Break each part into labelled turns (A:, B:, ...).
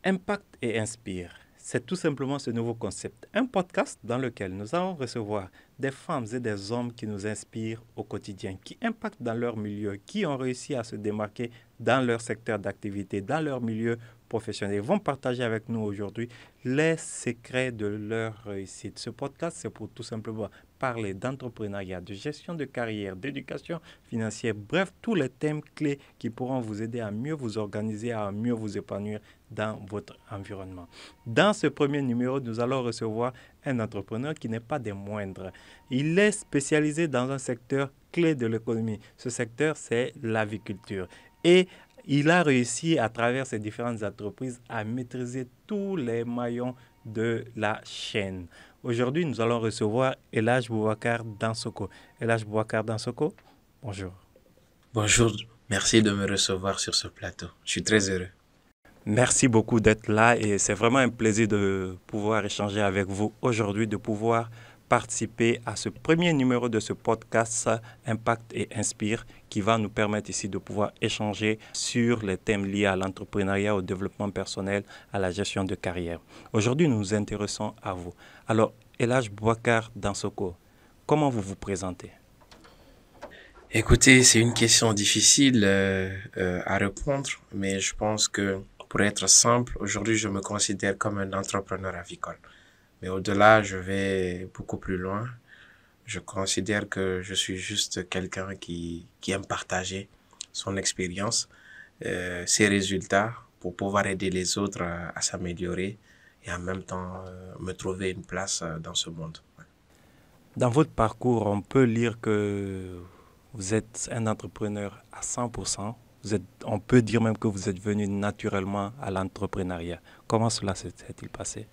A: Impact et Inspire. C'est tout simplement ce nouveau concept. Un podcast dans lequel nous allons recevoir des femmes et des hommes qui nous inspirent au quotidien, qui impactent dans leur milieu, qui ont réussi à se démarquer dans leur secteur d'activité, dans leur milieu professionnel. Ils vont partager avec nous aujourd'hui les secrets de leur réussite. Ce podcast, c'est pour tout simplement parler d'entrepreneuriat, de gestion de carrière, d'éducation financière, bref, tous les thèmes clés qui pourront vous aider à mieux vous organiser, à mieux vous épanouir dans votre environnement. Dans ce premier numéro, nous allons recevoir un entrepreneur qui n'est pas des moindres. Il est spécialisé dans un secteur clé de l'économie. Ce secteur, c'est l'aviculture. Et il a réussi, à travers ses différentes entreprises, à maîtriser tous les maillons de la chaîne. Aujourd'hui, nous allons recevoir Elhadj Boubacar Dansoko. Elhadj Boubacar Dansoko, bonjour.
B: Bonjour, merci de me recevoir sur ce plateau. Je suis très heureux.
A: Merci beaucoup d'être là et c'est vraiment un plaisir de pouvoir échanger avec vous aujourd'hui, de pouvoir participer à ce premier numéro de ce podcast Impact et Inspire qui va nous permettre ici de pouvoir échanger sur les thèmes liés à l'entrepreneuriat, au développement personnel, à la gestion de carrière. Aujourd'hui, nous nous intéressons à vous. Alors, Elhadj Boubacar Dansoko, comment vous vous présentez?
B: Écoutez, c'est une question difficile à répondre, mais je pense que pour être simple, aujourd'hui, je me considère comme un entrepreneur avicole. Mais au-delà, je vais beaucoup plus loin. Je considère que je suis juste quelqu'un qui aime partager son expérience, ses résultats pour pouvoir aider les autres à s'améliorer et en même temps me trouver une place dans ce monde.
A: Dans votre parcours, on peut lire que vous êtes un entrepreneur à 100%. On peut dire même que vous êtes venu naturellement à l'entrepreneuriat. Comment cela s'est-il passé?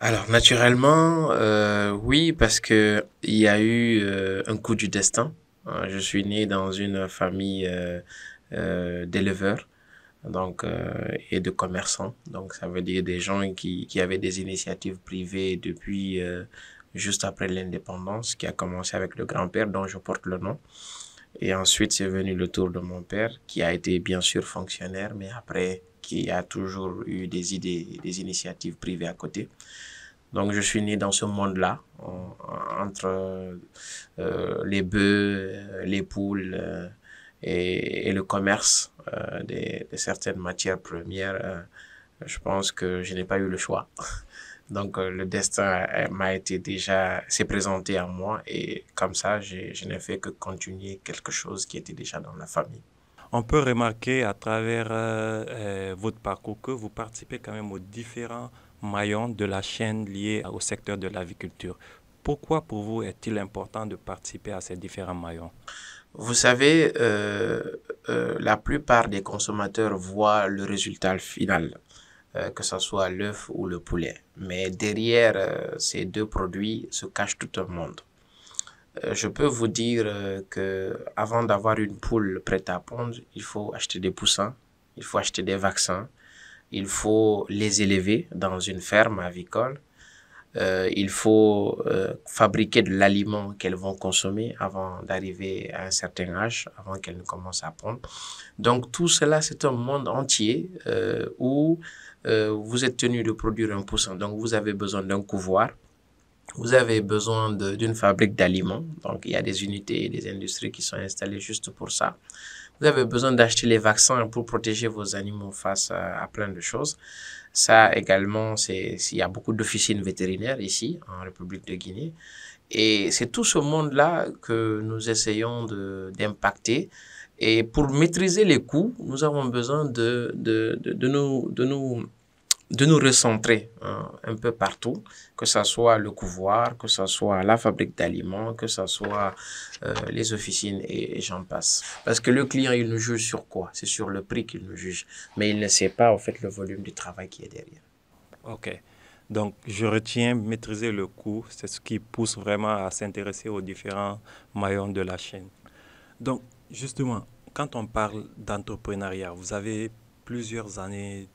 B: Alors naturellement, oui, parce que il y a eu un coup du destin. Je suis né dans une famille d'éleveurs, donc et de commerçants. Donc ça veut dire des gens qui avaient des initiatives privées depuis juste après l'indépendance, qui a commencé avec le grand-père dont je porte le nom. Et ensuite, c'est venu le tour de mon père, qui a été bien sûr fonctionnaire, mais après, qui a toujours eu des idées, des initiatives privées à côté. Donc, je suis né dans ce monde-là, entre les bœufs, les poules et le commerce de certaines matières premières. Je pense que je n'ai pas eu le choix. Donc, le destin s'est présenté à moi et comme ça, je n'ai fait que continuer quelque chose qui était déjà dans la famille.
A: On peut remarquer à travers votre parcours que vous participez quand même aux différents maillons de la chaîne liée au secteur de l'aviculture. Pourquoi pour vous est-il important de participer à ces différents maillons?
B: Vous savez, la plupart des consommateurs voient le résultat final, que ce soit l'œuf ou le poulet. Mais derrière ces deux produits se cache tout un monde. Je peux vous dire que avant d'avoir une poule prête à pondre, il faut acheter des poussins, il faut acheter des vaccins, il faut les élever dans une ferme avicole. Il faut fabriquer de l'aliment qu'elles vont consommer avant d'arriver à un certain âge, avant qu'elles ne commencent à pondre. Donc tout cela, c'est un monde entier où vous êtes tenu de produire un poussin. Donc vous avez besoin d'un couvoir. Vous avez besoin d'une fabrique d'aliments. Donc, il y a des unités et des industries qui sont installées juste pour ça. Vous avez besoin d'acheter les vaccins pour protéger vos animaux face à plein de choses. Ça également, il y a beaucoup d'officines vétérinaires ici, en République de Guinée. Et c'est tout ce monde-là que nous essayons d'impacter. Et pour maîtriser les coûts, nous avons besoin de nous recentrer un peu partout, que ce soit le couvoir, que ce soit la fabrique d'aliments, que ce soit les officines et j'en passe. Parce que le client, il nous juge sur quoi? C'est sur le prix qu'il nous juge, mais il ne sait pas en fait le volume du travail qui est derrière.
A: Ok. Donc, je retiens maîtriser le coût. C'est ce qui pousse vraiment à s'intéresser aux différents maillons de la chaîne. Donc, justement, quand on parle d'entrepreneuriat, vous avez plusieurs années,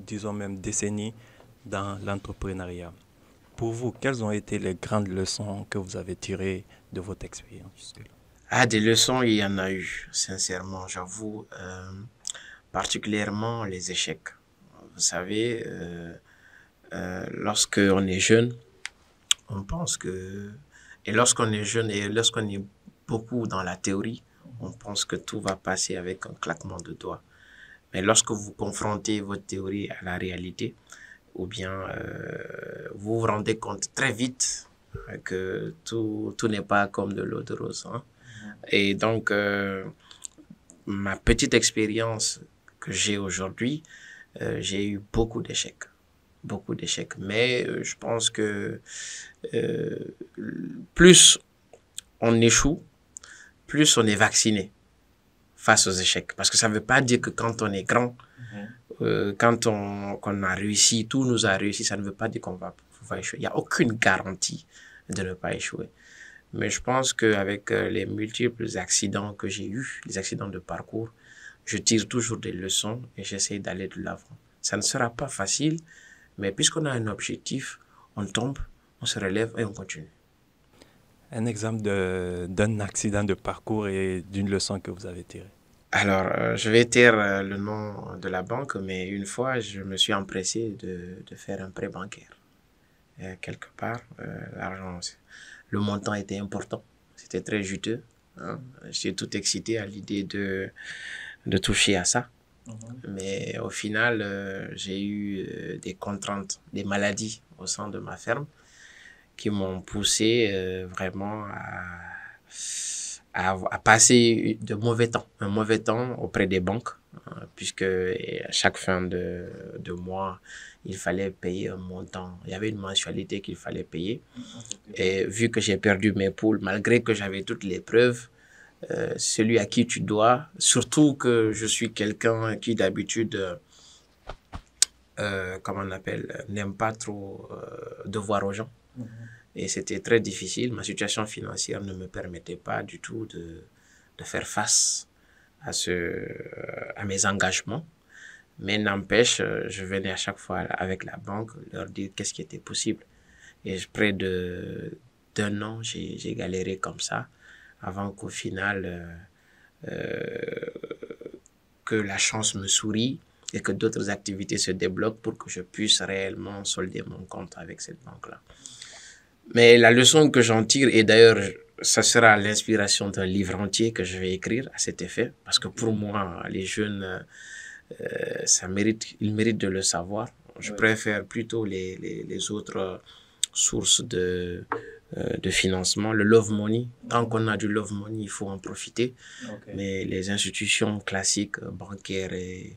A: disons même décennies dans l'entrepreneuriat. Pour vous, quelles ont été les grandes leçons que vous avez tirées de votre expérience jusque-là?
B: Ah, des leçons, il y en a eu, sincèrement, j'avoue, particulièrement les échecs. Vous savez, lorsqu'on est jeune, on pense que... Et lorsqu'on est jeune et lorsqu'on est beaucoup dans la théorie, on pense que tout va passer avec un claquement de doigts. Mais lorsque vous confrontez votre théorie à la réalité, ou bien vous vous rendez compte très vite que tout n'est pas comme de l'eau de rose. Hein. Et donc, ma petite expérience que j'ai aujourd'hui, j'ai eu beaucoup d'échecs. Beaucoup d'échecs. Mais je pense que plus on échoue, plus on est vacciné face aux échecs. Parce que ça ne veut pas dire que quand on est grand, quand on a réussi, tout nous a réussi, ça ne veut pas dire qu'on va échouer. Il n'y a aucune garantie de ne pas échouer. Mais je pense qu'avec les multiples accidents que j'ai eus, les accidents de parcours, je tire toujours des leçons et j'essaie d'aller de l'avant. Ça ne sera pas facile, mais puisqu'on a un objectif, on tombe, on se relève et on continue.
A: Un exemple d'un accident de parcours et d'une leçon que vous avez tirée.
B: Alors, je vais taire le nom de la banque, mais une fois, je me suis empressé de faire un prêt bancaire. Quelque part, l'argent, le montant était important. C'était très juteux. Hein. J'étais tout excité à l'idée de toucher à ça. Mais au final, j'ai eu des contraintes, des maladies au sein de ma ferme qui m'ont poussé vraiment à passer de mauvais temps, un mauvais temps auprès des banques, puisque à chaque fin de mois, il fallait payer un montant. Il y avait une mensualité qu'il fallait payer. Et vu que j'ai perdu mes poules, malgré que j'avais toutes les preuves, celui à qui tu dois, surtout que je suis quelqu'un qui d'habitude, comment on appelle, n'aime pas trop devoir aux gens. Et c'était très difficile. Ma situation financière ne me permettait pas du tout de faire face à mes engagements. Mais n'empêche, je venais à chaque fois avec la banque leur dire qu'est-ce qui était possible. Et près d'un an, j'ai galéré comme ça avant qu'au final, que la chance me sourie et que d'autres activités se débloquent pour que je puisse réellement solder mon compte avec cette banque-là. Mais la leçon que j'en tire, et d'ailleurs, ça sera l'inspiration d'un livre entier que je vais écrire à cet effet, parce que pour moi, les jeunes, ils méritent de le savoir. Je préfère plutôt les autres sources de financement. Le love money, tant qu'on a du love money, il faut en profiter. Mais les institutions classiques, bancaires et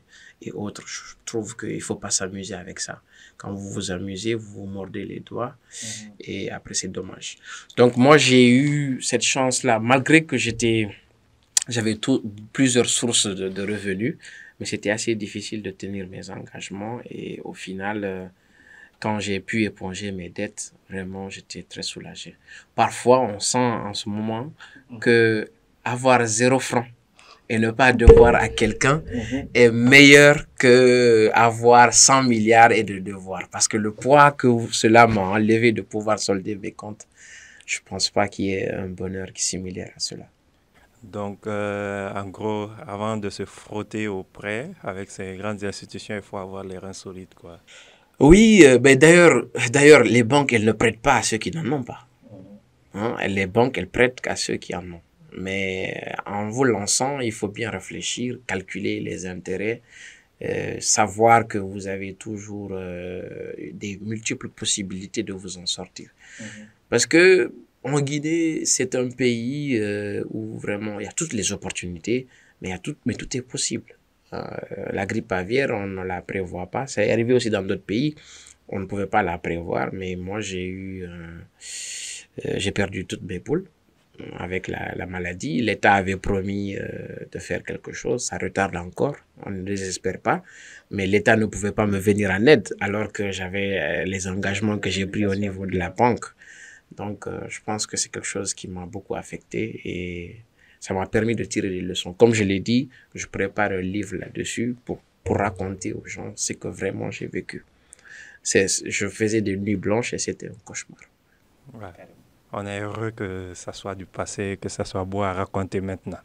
B: autres, je trouve qu'il ne faut pas s'amuser avec ça. Quand vous vous amusez, vous vous mordez les doigts et après c'est dommage. Donc moi j'ai eu cette chance-là, malgré que j'avais plusieurs sources de revenus, mais c'était assez difficile de tenir mes engagements et au final, quand j'ai pu éponger mes dettes, vraiment j'étais très soulagé. Parfois on sent en ce moment que avoir 0 franc et ne pas devoir à quelqu'un est meilleur que avoir 100 milliards et de devoir. Parce que le poids que cela m'a enlevé de pouvoir solder mes comptes, je pense pas qu'il y ait un bonheur qui est similaire à cela.
A: Donc, en gros, avant de se frotter au prêt avec ces grandes institutions, il faut avoir les reins solides, quoi.
B: Oui, ben d'ailleurs, les banques, elles ne prêtent pas à ceux qui n'en ont pas. Hein? Les banques, elles prêtent qu'à ceux qui en ont. Mais en vous lançant, il faut bien réfléchir, calculer les intérêts, savoir que vous avez toujours des multiples possibilités de vous en sortir. Parce que en Guinée, c'est un pays où vraiment il y a toutes les opportunités, mais tout est possible. La grippe aviaire, on ne la prévoit pas. Ça est arrivé aussi dans d'autres pays, on ne pouvait pas la prévoir. Mais moi, j'ai perdu toutes mes poules avec la maladie. L'État avait promis de faire quelque chose, ça retarde encore, on ne désespère pas, mais l'État ne pouvait pas me venir en aide alors que j'avais les engagements que j'ai pris au niveau de la banque. Donc je pense que c'est quelque chose qui m'a beaucoup affecté et ça m'a permis de tirer des leçons. Comme je l'ai dit, je prépare un livre là-dessus pour raconter aux gens ce que vraiment j'ai vécu. Je faisais des nuits blanches et c'était un cauchemar.
A: Ouais. On est heureux que ça soit du passé, que ça soit beau à raconter maintenant.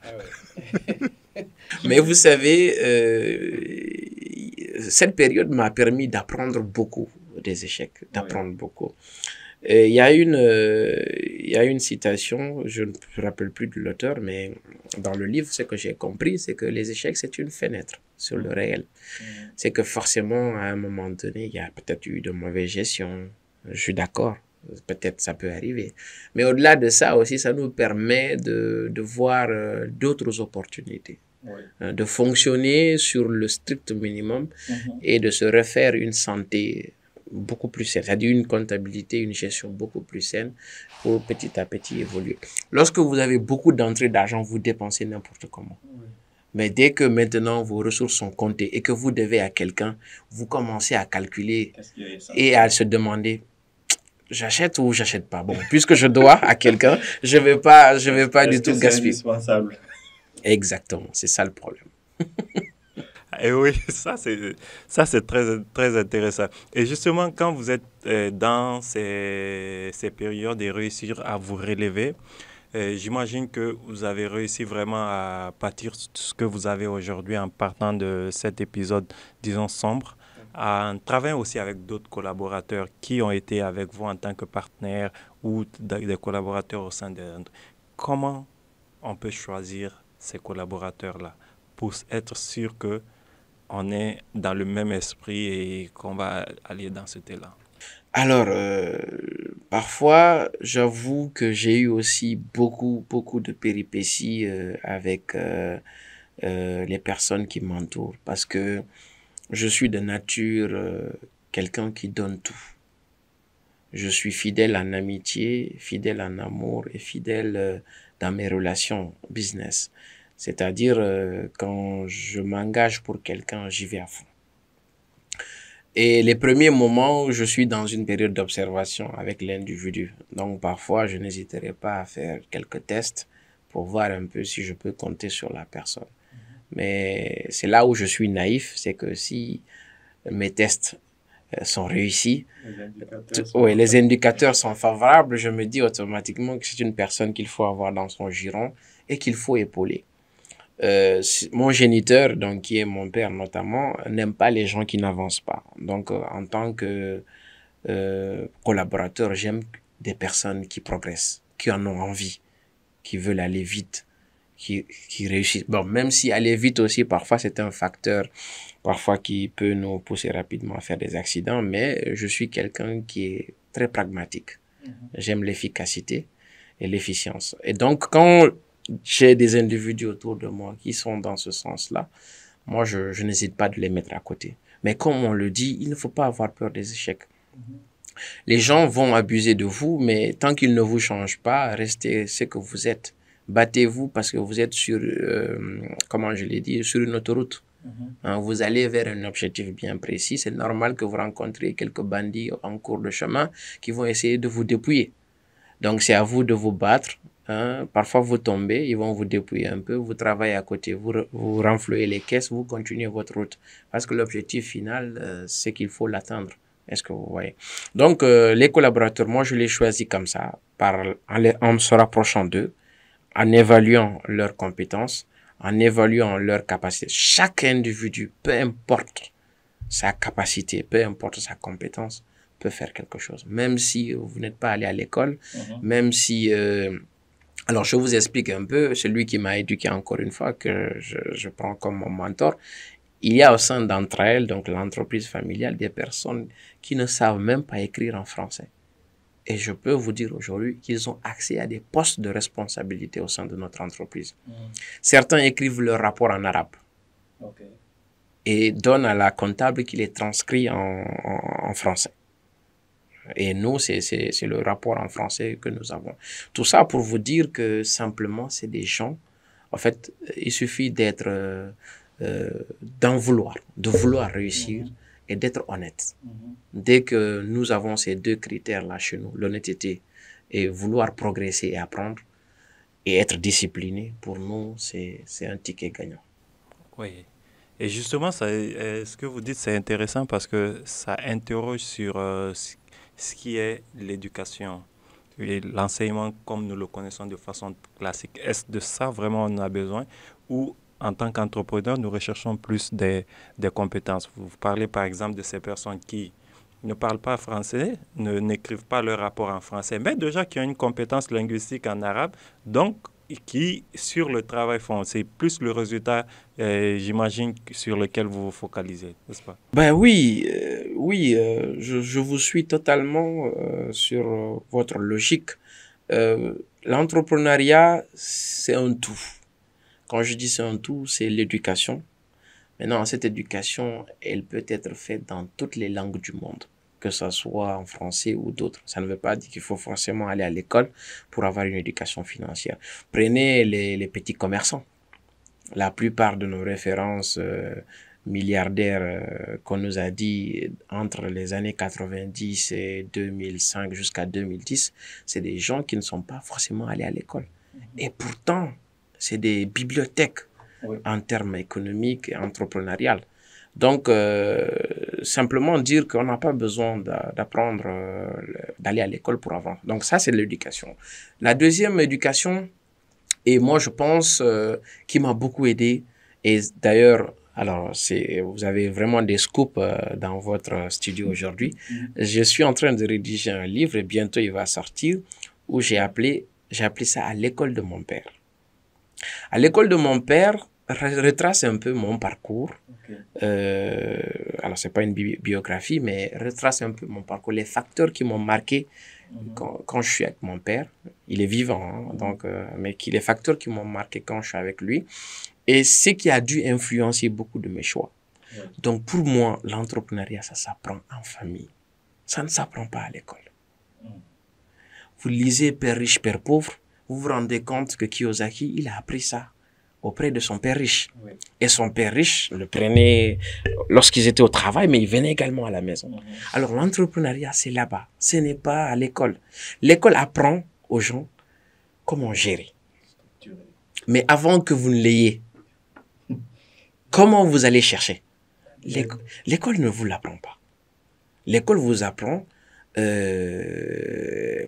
B: Mais vous savez, cette période m'a permis d'apprendre beaucoup des échecs, d'apprendre beaucoup. Il y a une citation, je ne me rappelle plus de l'auteur, mais dans le livre, ce que j'ai compris, c'est que les échecs, c'est une fenêtre sur le réel. C'est que forcément, à un moment donné, il y a peut-être eu de mauvaise gestion. Je suis d'accord. Peut-être ça peut arriver. Mais au-delà de ça aussi, ça nous permet de voir d'autres opportunités. De fonctionner sur le strict minimum et de se refaire une santé beaucoup plus saine, c'est-à-dire une comptabilité, une gestion beaucoup plus saine pour petit à petit évoluer. Lorsque vous avez beaucoup d'entrées d'argent, vous dépensez n'importe comment. Mais dès que maintenant vos ressources sont comptées et que vous devez à quelqu'un, vous commencez à calculer et à se demander, j'achète ou j'achète pas. Bon, puisque je dois à quelqu'un, je vais pas du tout gaspiller.
A: C'est indispensable.
B: Exactement, c'est ça le problème.
A: Et oui, ça c'est très intéressant. Et justement, quand vous êtes dans ces périodes et réussir à vous relever, j'imagine que vous avez réussi vraiment à bâtir ce que vous avez aujourd'hui en partant de cet épisode, disons, sombre, en travaillant aussi avec d'autres collaborateurs qui ont été avec vous en tant que partenaires ou des collaborateurs au sein de... Comment on peut choisir ces collaborateurs-là pour être sûr que on est dans le même esprit et qu'on va aller dans cet élan?
B: Alors, parfois, j'avoue que j'ai eu aussi beaucoup de péripéties avec les personnes qui m'entourent parce que je suis de nature quelqu'un qui donne tout. Je suis fidèle en amitié, fidèle en amour et fidèle dans mes relations business. C'est-à-dire, quand je m'engage pour quelqu'un, j'y vais à fond. Et les premiers moments où je suis dans une période d'observation avec l'individu. Donc, parfois, je n'hésiterai pas à faire quelques tests pour voir un peu si je peux compter sur la personne. Mais c'est là où je suis naïf, c'est que si mes tests sont réussis, les indicateurs sont favorables, je me dis automatiquement que c'est une personne qu'il faut avoir dans son giron et qu'il faut épauler. Mon géniteur, donc qui est mon père notamment, n'aime pas les gens qui n'avancent pas. Donc, en tant que collaborateur, j'aime des personnes qui progressent, qui en ont envie, qui veulent aller vite, qui réussissent. Bon, même si aller vite aussi, parfois, c'est un facteur, parfois, qui peut nous pousser rapidement à faire des accidents, mais je suis quelqu'un qui est très pragmatique. J'aime l'efficacité et l'efficience. Et donc, quand j'ai des individus autour de moi qui sont dans ce sens-là, moi, je n'hésite pas de les mettre à côté. Mais comme on le dit, il ne faut pas avoir peur des échecs. Les gens vont abuser de vous, mais tant qu'ils ne vous changent pas, restez ce que vous êtes. Battez-vous parce que vous êtes sur, comment je l'ai dit, sur une autoroute. Vous allez vers un objectif bien précis. C'est normal que vous rencontriez quelques bandits en cours de chemin qui vont essayer de vous dépouiller. Donc, c'est à vous de vous battre. Parfois, vous tombez, ils vont vous dépouiller un peu, vous travaillez à côté, vous renflouez les caisses, vous continuez votre route. Parce que l'objectif final, c'est qu'il faut l'atteindre. Est-ce que vous voyez? Donc, les collaborateurs, moi, je les choisis comme ça, en se rapprochant d'eux, en évaluant leurs compétences, en évaluant leurs capacités. Chaque individu, peu importe sa capacité, peu importe sa compétence, peut faire quelque chose. Même si vous n'êtes pas allé à l'école, même si... alors, je vous explique un peu, celui qui m'a éduqué encore une fois, que je prends comme mon mentor. Il y a au sein d'entre elles, donc l'entreprise familiale, des personnes qui ne savent même pas écrire en français. Et je peux vous dire aujourd'hui qu'ils ont accès à des postes de responsabilité au sein de notre entreprise. Certains écrivent leur rapport en arabe et donnent à la comptable qui les transcrit en français. Et nous, c'est le rapport en français que nous avons. Tout ça pour vous dire que simplement, c'est des gens. En fait, il suffit d'être, d'en vouloir, de vouloir réussir et d'être honnête. Dès que nous avons ces deux critères-là chez nous, l'honnêteté et vouloir progresser et apprendre et être discipliné, pour nous, c'est un ticket gagnant.
A: Oui. Et justement, ce que vous dites, c'est intéressant parce que ça interroge sur ce qui est l'éducation et l'enseignement comme nous le connaissons de façon classique. Est-ce de ça vraiment on a besoin ou en tant qu'entrepreneur, nous recherchons plus des compétences. Vous parlez par exemple de ces personnes qui ne parlent pas français, n'écrivent pas leur rapport en français, mais déjà qui ont une compétence linguistique en arabe, donc qui, sur le travail, font. C'est plus le résultat, j'imagine, sur lequel vous vous focalisez, n'est-ce pas?
B: Ben oui, je vous suis totalement sur votre logique. L'entrepreneuriat, c'est un tout. Quand je dis c'est un tout, c'est l'éducation. Maintenant, cette éducation, elle peut être faite dans toutes les langues du monde, que ce soit en français ou d'autres. Ça ne veut pas dire qu'il faut forcément aller à l'école pour avoir une éducation financière. Prenez les petits commerçants. La plupart de nos références milliardaires qu'on nous a dit entre les années 90 et 2005 jusqu'à 2010, c'est des gens qui ne sont pas forcément allés à l'école. Et pourtant, c'est des bibliothèques en termes économiques et entrepreneuriales. Donc, simplement dire qu'on n'a pas besoin d'apprendre, d'aller à l'école pour avoir. Donc, ça, c'est l'éducation. La deuxième éducation, et moi, je pense, qui m'a beaucoup aidé, et d'ailleurs, alors, vous avez vraiment des scoops dans votre studio aujourd'hui. Je suis en train de rédiger un livre et bientôt il va sortir où j'ai appelé ça à l'école de mon père. À l'école de mon père, retrace un peu mon parcours. Alors, c'est pas une biographie, mais retrace un peu mon parcours, les facteurs qui m'ont marqué quand je suis avec mon père. Il est vivant, hein, donc, mais les facteurs qui m'ont marqué quand je suis avec lui. Et ce qui a dû influencer beaucoup de mes choix. Donc, pour moi, l'entrepreneuriat, ça s'apprend en famille. Ça ne s'apprend pas à l'école. Vous lisez Père riche, Père pauvre, vous vous rendez compte que Kiyosaki, il a appris ça auprès de son père riche. Et son père riche le prenait lorsqu'ils étaient au travail, mais il venait également à la maison. Alors, l'entrepreneuriat, c'est là-bas. Ce n'est pas à l'école. L'école apprend aux gens comment gérer. Mais avant que vous ne l'ayez, comment vous allez chercher? L'école ne vous l'apprend pas. L'école vous apprend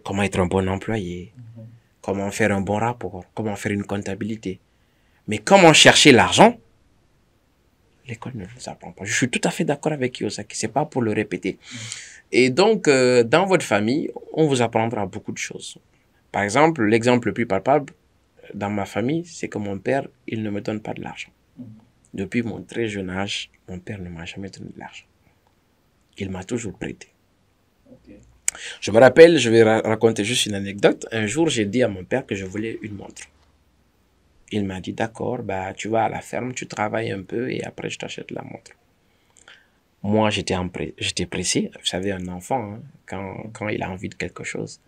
B: comment être un bon employé, comment faire un bon rapport, comment faire une comptabilité. Mais comment chercher l'argent? L'école ne vous apprend pas. Je suis tout à fait d'accord avec Kiyosaki. C'est pas pour le répéter. Et donc, dans votre famille, on vous apprendra beaucoup de choses. Par exemple, l'exemple le plus palpable dans ma famille, c'est que mon père, il ne me donne pas de l'argent. Depuis mon très jeune âge, mon père ne m'a jamais donné de l'argent. Il m'a toujours prêté. Je me rappelle, je vais raconter juste une anecdote. Un jour, j'ai dit à mon père que je voulais une montre. Il m'a dit, d'accord, bah, tu vas à la ferme, tu travailles un peu et après, je t'achète la montre. Moi, j'étais pressé. Vous savez, un enfant, hein, quand il a envie de quelque chose.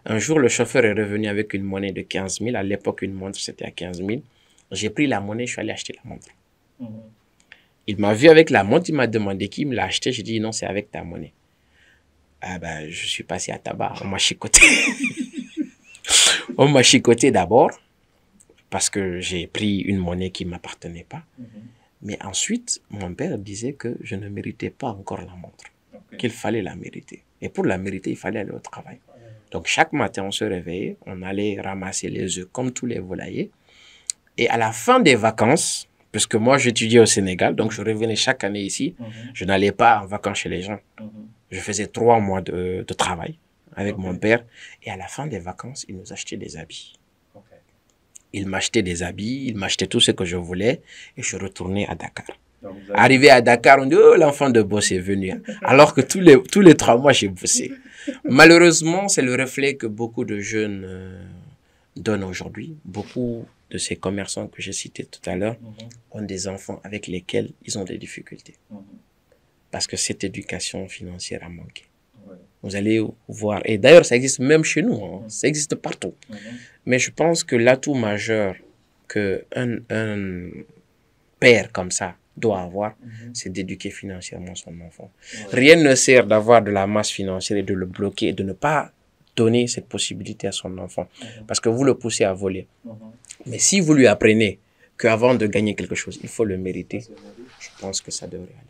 B: Un jour, le chauffeur est revenu avec une monnaie de 15 000. À l'époque, une montre, c'était à 15 000. J'ai pris la monnaie, je suis allé acheter la montre. Il m'a vu avec la montre, il m'a demandé qui me l'a acheté. J'ai dit, non, c'est avec ta monnaie. Ah ben, je suis passé à tabac. On m'a chicoté. On m'a chicoté d'abord parce que j'ai pris une monnaie qui ne m'appartenait pas. Mais ensuite, mon père disait que je ne méritais pas encore la montre, qu'il fallait la mériter. Et pour la mériter, il fallait aller au travail. Donc, chaque matin, on se réveillait, on allait ramasser les œufs comme tous les volaillers. Et à la fin des vacances, puisque moi, j'étudiais au Sénégal, donc je revenais chaque année ici, je n'allais pas en vacances chez les gens. Je faisais 3 mois de travail avec mon père. Et à la fin des vacances, il nous achetait des habits. Il m'achetait des habits, il m'achetait tout ce que je voulais et je retournais à Dakar. Arrivé à Dakar, on dit, oh, l'enfant de boss est venu. Alors que tous les 3 mois, j'ai bossé. Malheureusement, c'est le reflet que beaucoup de jeunes donnent aujourd'hui. Beaucoup de ces commerçants que j'ai cités tout à l'heure ont des enfants avec lesquels ils ont des difficultés. Parce que cette éducation financière a manqué. Vous allez voir, et d'ailleurs ça existe même chez nous, hein, ça existe partout. Mais je pense que l'atout majeur qu'un père comme ça doit avoir, c'est d'éduquer financièrement son enfant. Rien ne sert d'avoir de la masse financière et de le bloquer et de ne pas donner cette possibilité à son enfant. Parce que vous le poussez à voler. Mais si vous lui apprenez qu'avant de gagner quelque chose, il faut le mériter, je pense que ça devrait aller.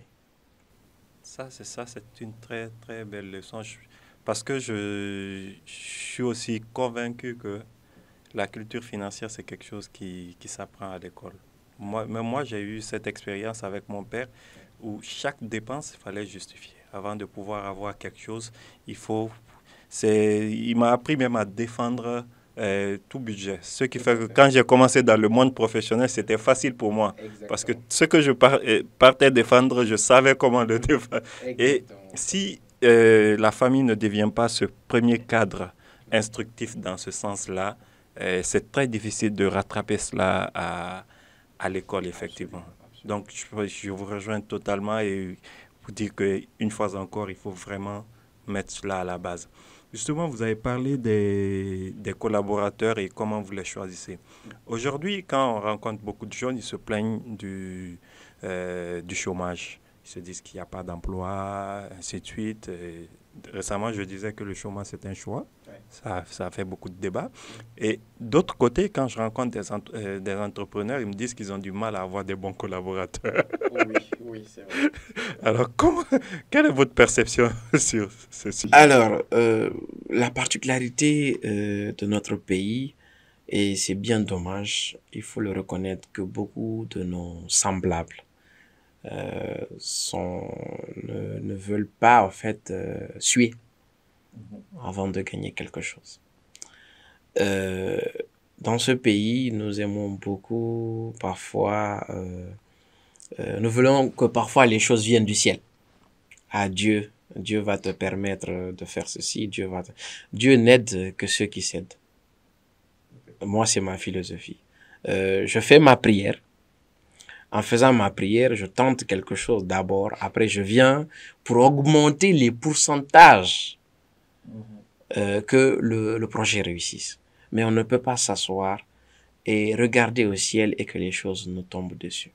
A: C'est une très, très belle leçon. Parce que je suis aussi convaincu que la culture financière, c'est quelque chose qui s'apprend à l'école. Moi, j'ai eu cette expérience avec mon père où chaque dépense, il fallait justifier. Avant de pouvoir avoir quelque chose, il m'a appris même à défendre tout budget. Ce qui fait que quand j'ai commencé dans le monde professionnel, c'était facile pour moi.
B: Exactement.
A: Parce que ce que je partais défendre, je savais comment le défendre. Et si la famille ne devient pas ce premier cadre instructif dans ce sens-là, c'est très difficile de rattraper cela à l'école, effectivement.
B: Absolument.
A: Donc, je vous rejoins totalement et vous dire qu'une fois encore, il faut vraiment mettre cela à la base. Justement, vous avez parlé des collaborateurs et comment vous les choisissez. Aujourd'hui, quand on rencontre beaucoup de jeunes, ils se plaignent du chômage. Ils se disent qu'il n'y a pas d'emploi, ainsi de suite. Et récemment, je disais que le chômage, c'est un choix.
B: Ouais.
A: Ça a fait beaucoup de débats. Et d'autre côté, quand je rencontre des entrepreneurs, ils me disent qu'ils ont du mal à avoir des bons collaborateurs.
B: Oui, c'est vrai.
A: Alors, quelle est votre perception sur ce sujet?
B: Alors, la particularité de notre pays, et c'est bien dommage, il faut le reconnaître, que beaucoup de nos semblables ne veulent pas, en fait, suer avant de gagner quelque chose. Dans ce pays, nous aimons beaucoup, parfois, nous voulons que parfois les choses viennent du ciel. À Dieu. Dieu va te permettre de faire ceci. Dieu n'aide que ceux qui cèdent. Moi, c'est ma philosophie. Je fais ma prière. En faisant ma prière, je tente quelque chose d'abord. Après, je viens pour augmenter les pourcentages que le projet réussisse. Mais on ne peut pas s'asseoir et regarder au ciel et que les choses nous tombent dessus.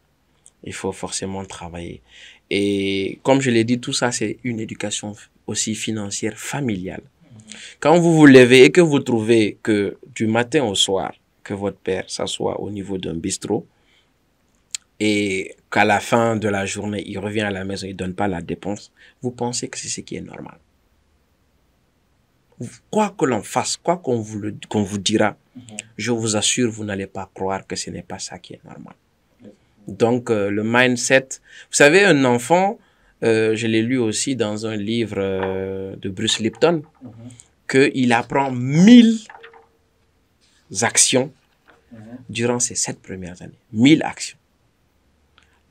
B: Il faut forcément travailler. Et comme je l'ai dit, tout ça, c'est une éducation aussi financière familiale. Quand vous vous levez et que vous trouvez que du matin au soir, que votre père s'assoit au niveau d'un bistrot et qu'à la fin de la journée, il revient à la maison, il ne donne pas la dépense, vous pensez que c'est ce qui est normal. Quoi que l'on fasse, quoi qu'on vous dira, je vous assure, vous n'allez pas croire que ce n'est pas ça qui est normal. Donc, le mindset, vous savez, un enfant, je l'ai lu aussi dans un livre de Bruce Lipton, qu'il apprend 1000 actions durant ses 7 premières années. 1000 actions.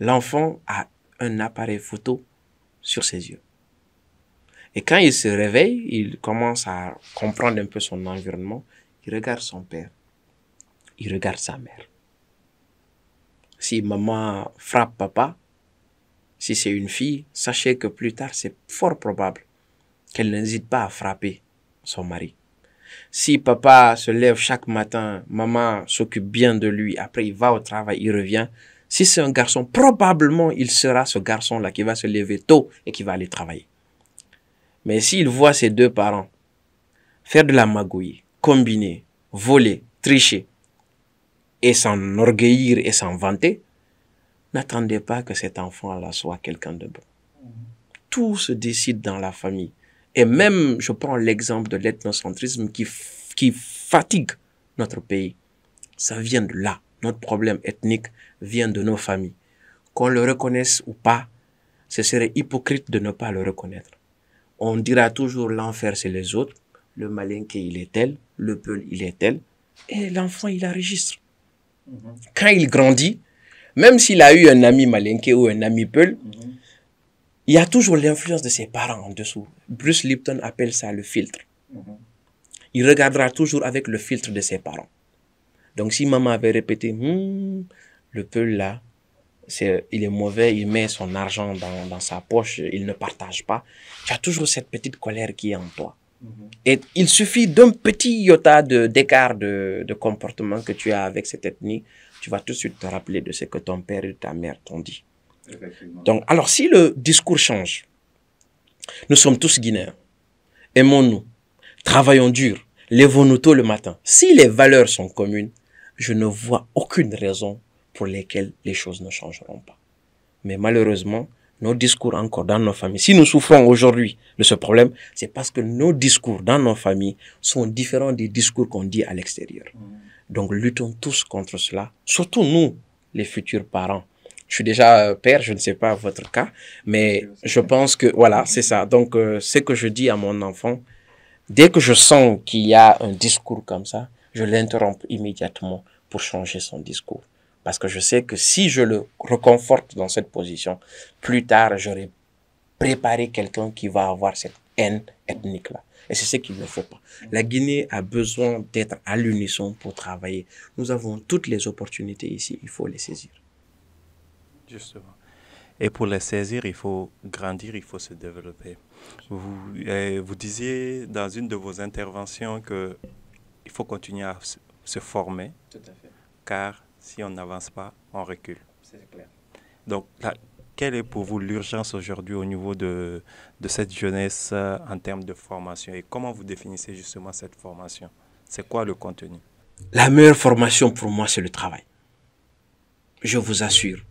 B: L'enfant a un appareil photo sur ses yeux. Et quand il se réveille, il commence à comprendre un peu son environnement. Il regarde son père. Il regarde sa mère. Si maman frappe papa, si c'est une fille, sachez que plus tard, c'est fort probable qu'elle n'hésite pas à frapper son mari. Si papa se lève chaque matin, maman s'occupe bien de lui, après il va au travail, il revient. Si c'est un garçon, probablement il sera ce garçon-là qui va se lever tôt et qui va aller travailler. Mais s'il voit ses deux parents faire de la magouille, combiner, voler, tricher, et s'enorgueillir et s'en vanter, n'attendez pas que cet enfant-là soit quelqu'un de bon. Tout se décide dans la famille. Et même, je prends l'exemple de l'ethnocentrisme qui fatigue notre pays. Ça vient de là. Notre problème ethnique vient de nos familles. Qu'on le reconnaisse ou pas, ce serait hypocrite de ne pas le reconnaître. On dira toujours l'enfer c'est les autres, le malinqué il est tel, le peul il est tel, et l'enfant il enregistre. Quand il grandit, même s'il a eu un ami malinqué ou un ami peul, il y a toujours l'influence de ses parents en dessous. Bruce Lipton appelle ça le filtre. Il regardera toujours avec le filtre de ses parents. Donc si maman avait répété, le peul là, il est mauvais, il met son argent dans sa poche, il ne partage pas, tu as toujours cette petite colère qui est en toi. Et il suffit d'un petit iota d'écart de comportement que tu as avec cette ethnie, tu vas tout de suite te rappeler de ce que ton père et ta mère t'ont dit. Donc, alors si le discours change, nous sommes tous Guinéens, aimons-nous, travaillons dur, lèvons-nous tôt le matin. Si les valeurs sont communes, je ne vois aucune raison pour lesquelles les choses ne changeront pas. Mais malheureusement, nos discours encore dans nos familles, si nous souffrons aujourd'hui de ce problème, c'est parce que nos discours dans nos familles sont différents des discours qu'on dit à l'extérieur. Donc luttons tous contre cela, surtout nous les futurs parents. Je suis déjà père, je ne sais pas votre cas, mais je pense que, voilà, c'est ça. Donc, ce que je dis à mon enfant, dès que je sens qu'il y a un discours comme ça, je l'interromps immédiatement pour changer son discours. Parce que je sais que si je le reconforte dans cette position, plus tard, j'aurai préparé quelqu'un qui va avoir cette haine ethnique-là. Et c'est ce qu'il ne faut pas. La Guinée a besoin d'être à l'unisson pour travailler. Nous avons toutes les opportunités ici, il faut les saisir.
A: Justement. Et pour les saisir, il faut grandir, il faut se développer. Vous disiez dans une de vos interventions qu'il faut continuer à se former,
B: Tout à fait.
A: car si on n'avance pas, on recule.
B: C'est clair.
A: Donc, quelle est pour vous l'urgence aujourd'hui au niveau de cette jeunesse en termes de formation et comment vous définissez justement cette formation? C'est quoi le contenu?
B: La meilleure formation pour moi, c'est le travail. Je vous assure.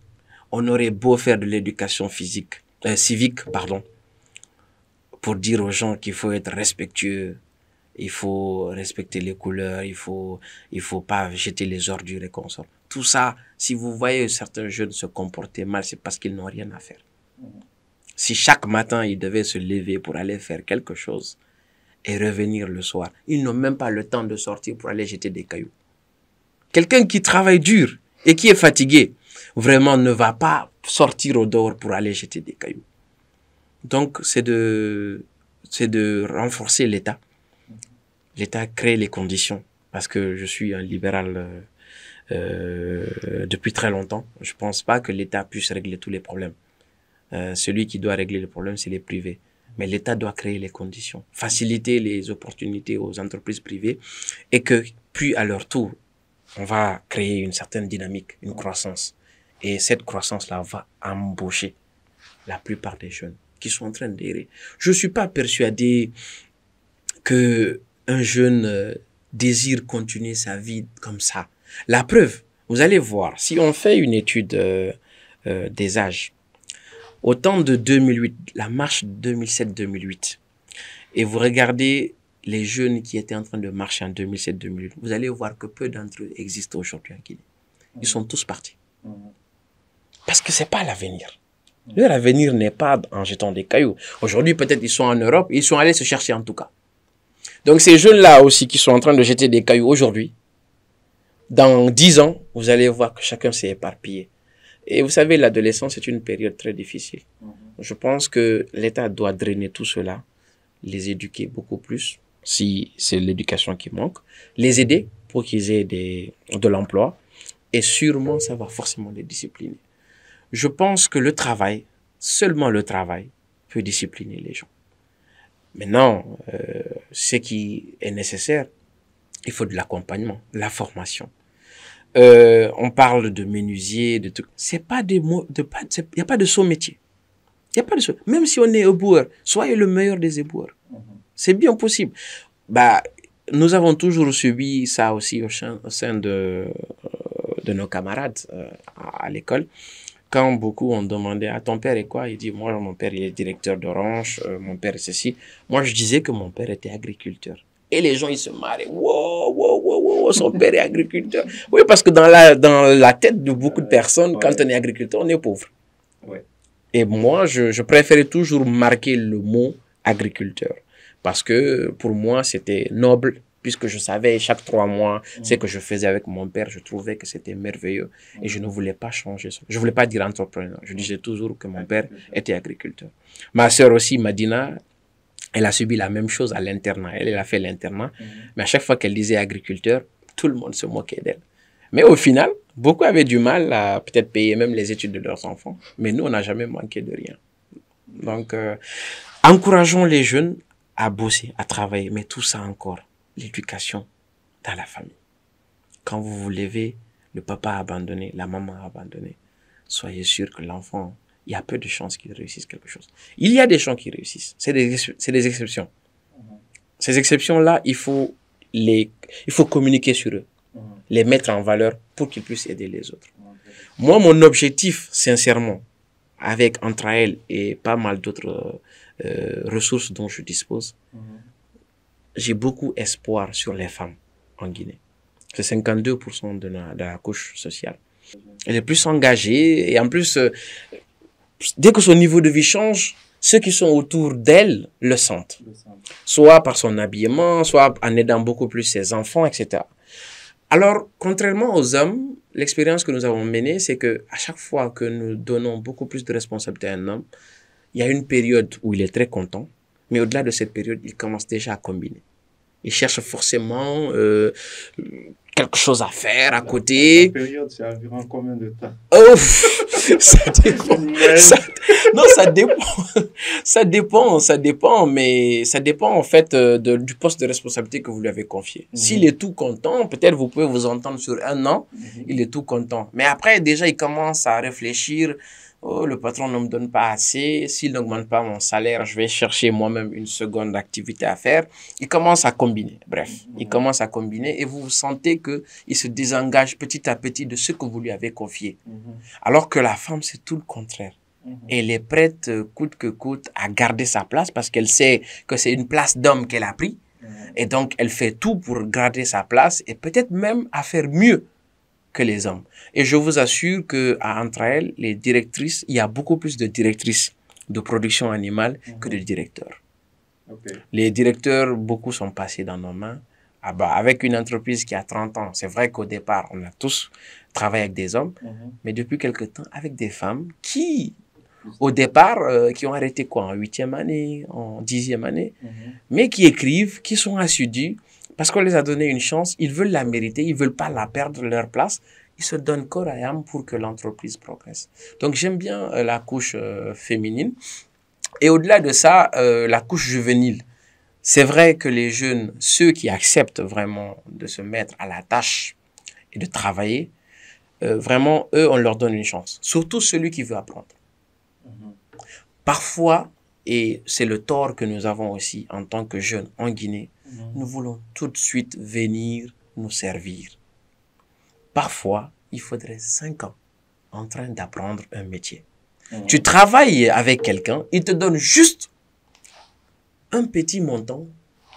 B: On aurait beau faire de l'éducation civique, pour dire aux gens qu'il faut être respectueux, il faut respecter les couleurs, il faut pas jeter les ordures et consorts. Tout ça, si vous voyez certains jeunes se comporter mal, c'est parce qu'ils n'ont rien à faire. Si chaque matin, ils devaient se lever pour aller faire quelque chose et revenir le soir, ils n'ont même pas le temps de sortir pour aller jeter des cailloux. Quelqu'un qui travaille dur et qui est fatigué, vraiment ne va pas sortir au dehors pour aller jeter des cailloux. Donc, c'est de renforcer l'État. L'État crée les conditions. Parce que je suis un libéral depuis très longtemps. Je pense pas que l'État puisse régler tous les problèmes. Celui qui doit régler les problèmes, c'est les privés. Mais l'État doit créer les conditions, faciliter les opportunités aux entreprises privées et que, puis à leur tour, on va créer une certaine dynamique, une croissance. Et cette croissance-là va embaucher la plupart des jeunes qui sont en train d'errer. Je suis pas persuadé que un jeune désire continuer sa vie comme ça. La preuve, vous allez voir, si on fait une étude des âges, au temps de 2008, la marche 2007-2008, et vous regardez les jeunes qui étaient en train de marcher en 2007-2008, vous allez voir que peu d'entre eux existent aujourd'hui en Guinée. Ils sont tous partis. Parce que c'est pas l'avenir. Leur avenir n'est pas en jetant des cailloux. Aujourd'hui, peut-être ils sont en Europe, ils sont allés se chercher en tout cas. Donc ces jeunes-là aussi qui sont en train de jeter des cailloux aujourd'hui, dans 10 ans, vous allez voir que chacun s'est éparpillé. Et vous savez, l'adolescence est une période très difficile. Je pense que l'État doit drainer tout cela, les éduquer beaucoup plus, si c'est l'éducation qui manque, les aider pour qu'ils aient de l'emploi, et sûrement ça va forcément les discipliner. Je pense que le travail, seulement le travail, peut discipliner les gens. Maintenant, ce qui est nécessaire, il faut de l'accompagnement, de la formation. On parle de menuisier, de tout. C'est pas des mots, il n'y a pas de saut métier. Il y a pas de saut. Même si on est éboueur, soyez le meilleur des éboueurs. C'est bien possible. Bah, nous avons toujours subi ça aussi au sein de nos camarades à l'école. Quand beaucoup ont demandé à ton père est quoi, il dit moi mon père il est directeur d'Orange, mon père est ceci. Moi je disais que mon père était agriculteur. Et les gens ils se marraient. Wow, son père est agriculteur. Oui, parce que dans la tête de beaucoup de personnes, quand on est agriculteur, on est pauvre. Ouais. Et moi je préférais toujours marquer le mot agriculteur parce que pour moi c'était noble. Puisque je savais chaque 3 mois ce que je faisais avec mon père, je trouvais que c'était merveilleux et je ne voulais pas changer ça. Je voulais pas dire entrepreneur. Je disais toujours que mon père était agriculteur. Ma sœur aussi, Madina, elle a subi la même chose à l'internat. Elle a fait l'internat, mais à chaque fois qu'elle disait agriculteur, tout le monde se moquait d'elle. Mais au final, beaucoup avaient du mal à peut-être payer même les études de leurs enfants. Mais nous, on n'a jamais manqué de rien. Donc, encourageons les jeunes à bosser, à travailler, mais tout ça encore. L'éducation dans la famille. Quand vous vous levez, le papa a abandonné, la maman a abandonné. Soyez sûr que l'enfant, il y a peu de chances qu'il réussisse quelque chose. Il y a des gens qui réussissent. C'est des exceptions. Ces exceptions-là, il faut communiquer sur eux, les mettre en valeur pour qu'ils puissent aider les autres. Moi, mon objectif, sincèrement, avec Entraël et pas mal d'autres ressources dont je dispose, j'ai beaucoup espoir sur les femmes en Guinée. C'est 52% de la couche sociale. Elle est plus engagée. Et en plus, dès que son niveau de vie change, ceux qui sont autour d'elle le sentent. Soit par son habillement, soit en aidant beaucoup plus ses enfants, etc. Alors, contrairement aux hommes, l'expérience que nous avons menée, c'est que à chaque fois que nous donnons beaucoup plus de responsabilités à un homme, il y a une période où il est très content, mais au-delà de cette période, il commence déjà à combiner. Il cherche forcément quelque chose à faire à côté.
A: La période, c'est environ combien de temps?
B: Oh, ça dépend. Non, ça dépend. Ça dépend, mais ça dépend en fait du poste de responsabilité que vous lui avez confié. S'il est tout content, peut-être vous pouvez vous entendre sur un an, il est tout content. Mais après, déjà, il commence à réfléchir. Oh, le patron ne me donne pas assez. S'il n'augmente pas mon salaire, je vais chercher moi-même une seconde activité à faire. Il commence à combiner. Bref, il commence à combiner et vous sentez qu'il se désengage petit à petit de ce que vous lui avez confié. Alors que la femme, c'est tout le contraire. Elle est prête, coûte que coûte, à garder sa place parce qu'elle sait que c'est une place d'homme qu'elle a pris. Et donc, elle fait tout pour garder sa place et peut-être même à faire mieux que les hommes. Et je vous assure que entre elles, les directrices, il y a beaucoup plus de directrices de production animale que de directeurs. Les directeurs, beaucoup sont passés dans nos mains. Ah bah, avec une entreprise qui a 30 ans, c'est vrai qu'au départ, on a tous travaillé avec des hommes, mais depuis quelque temps, avec des femmes qui, au départ, qui ont arrêté quoi, en 8e année, en 10e année, mais qui écrivent, qui sont assidus, parce qu'on les a donné une chance, ils veulent la mériter, ils veulent pas la perdre, leur place. Ils se donnent corps et âme pour que l'entreprise progresse. Donc, j'aime bien la couche féminine. Et au-delà de ça, la couche juvénile. C'est vrai que les jeunes, ceux qui acceptent vraiment de se mettre à la tâche et de travailler, vraiment, eux, on leur donne une chance. Surtout celui qui veut apprendre. Parfois, et c'est le tort que nous avons aussi en tant que jeunes en Guinée, nous voulons tout de suite venir nous servir. Parfois, il faudrait 5 ans en train d'apprendre un métier. Tu travailles avec quelqu'un, il te donne juste un petit montant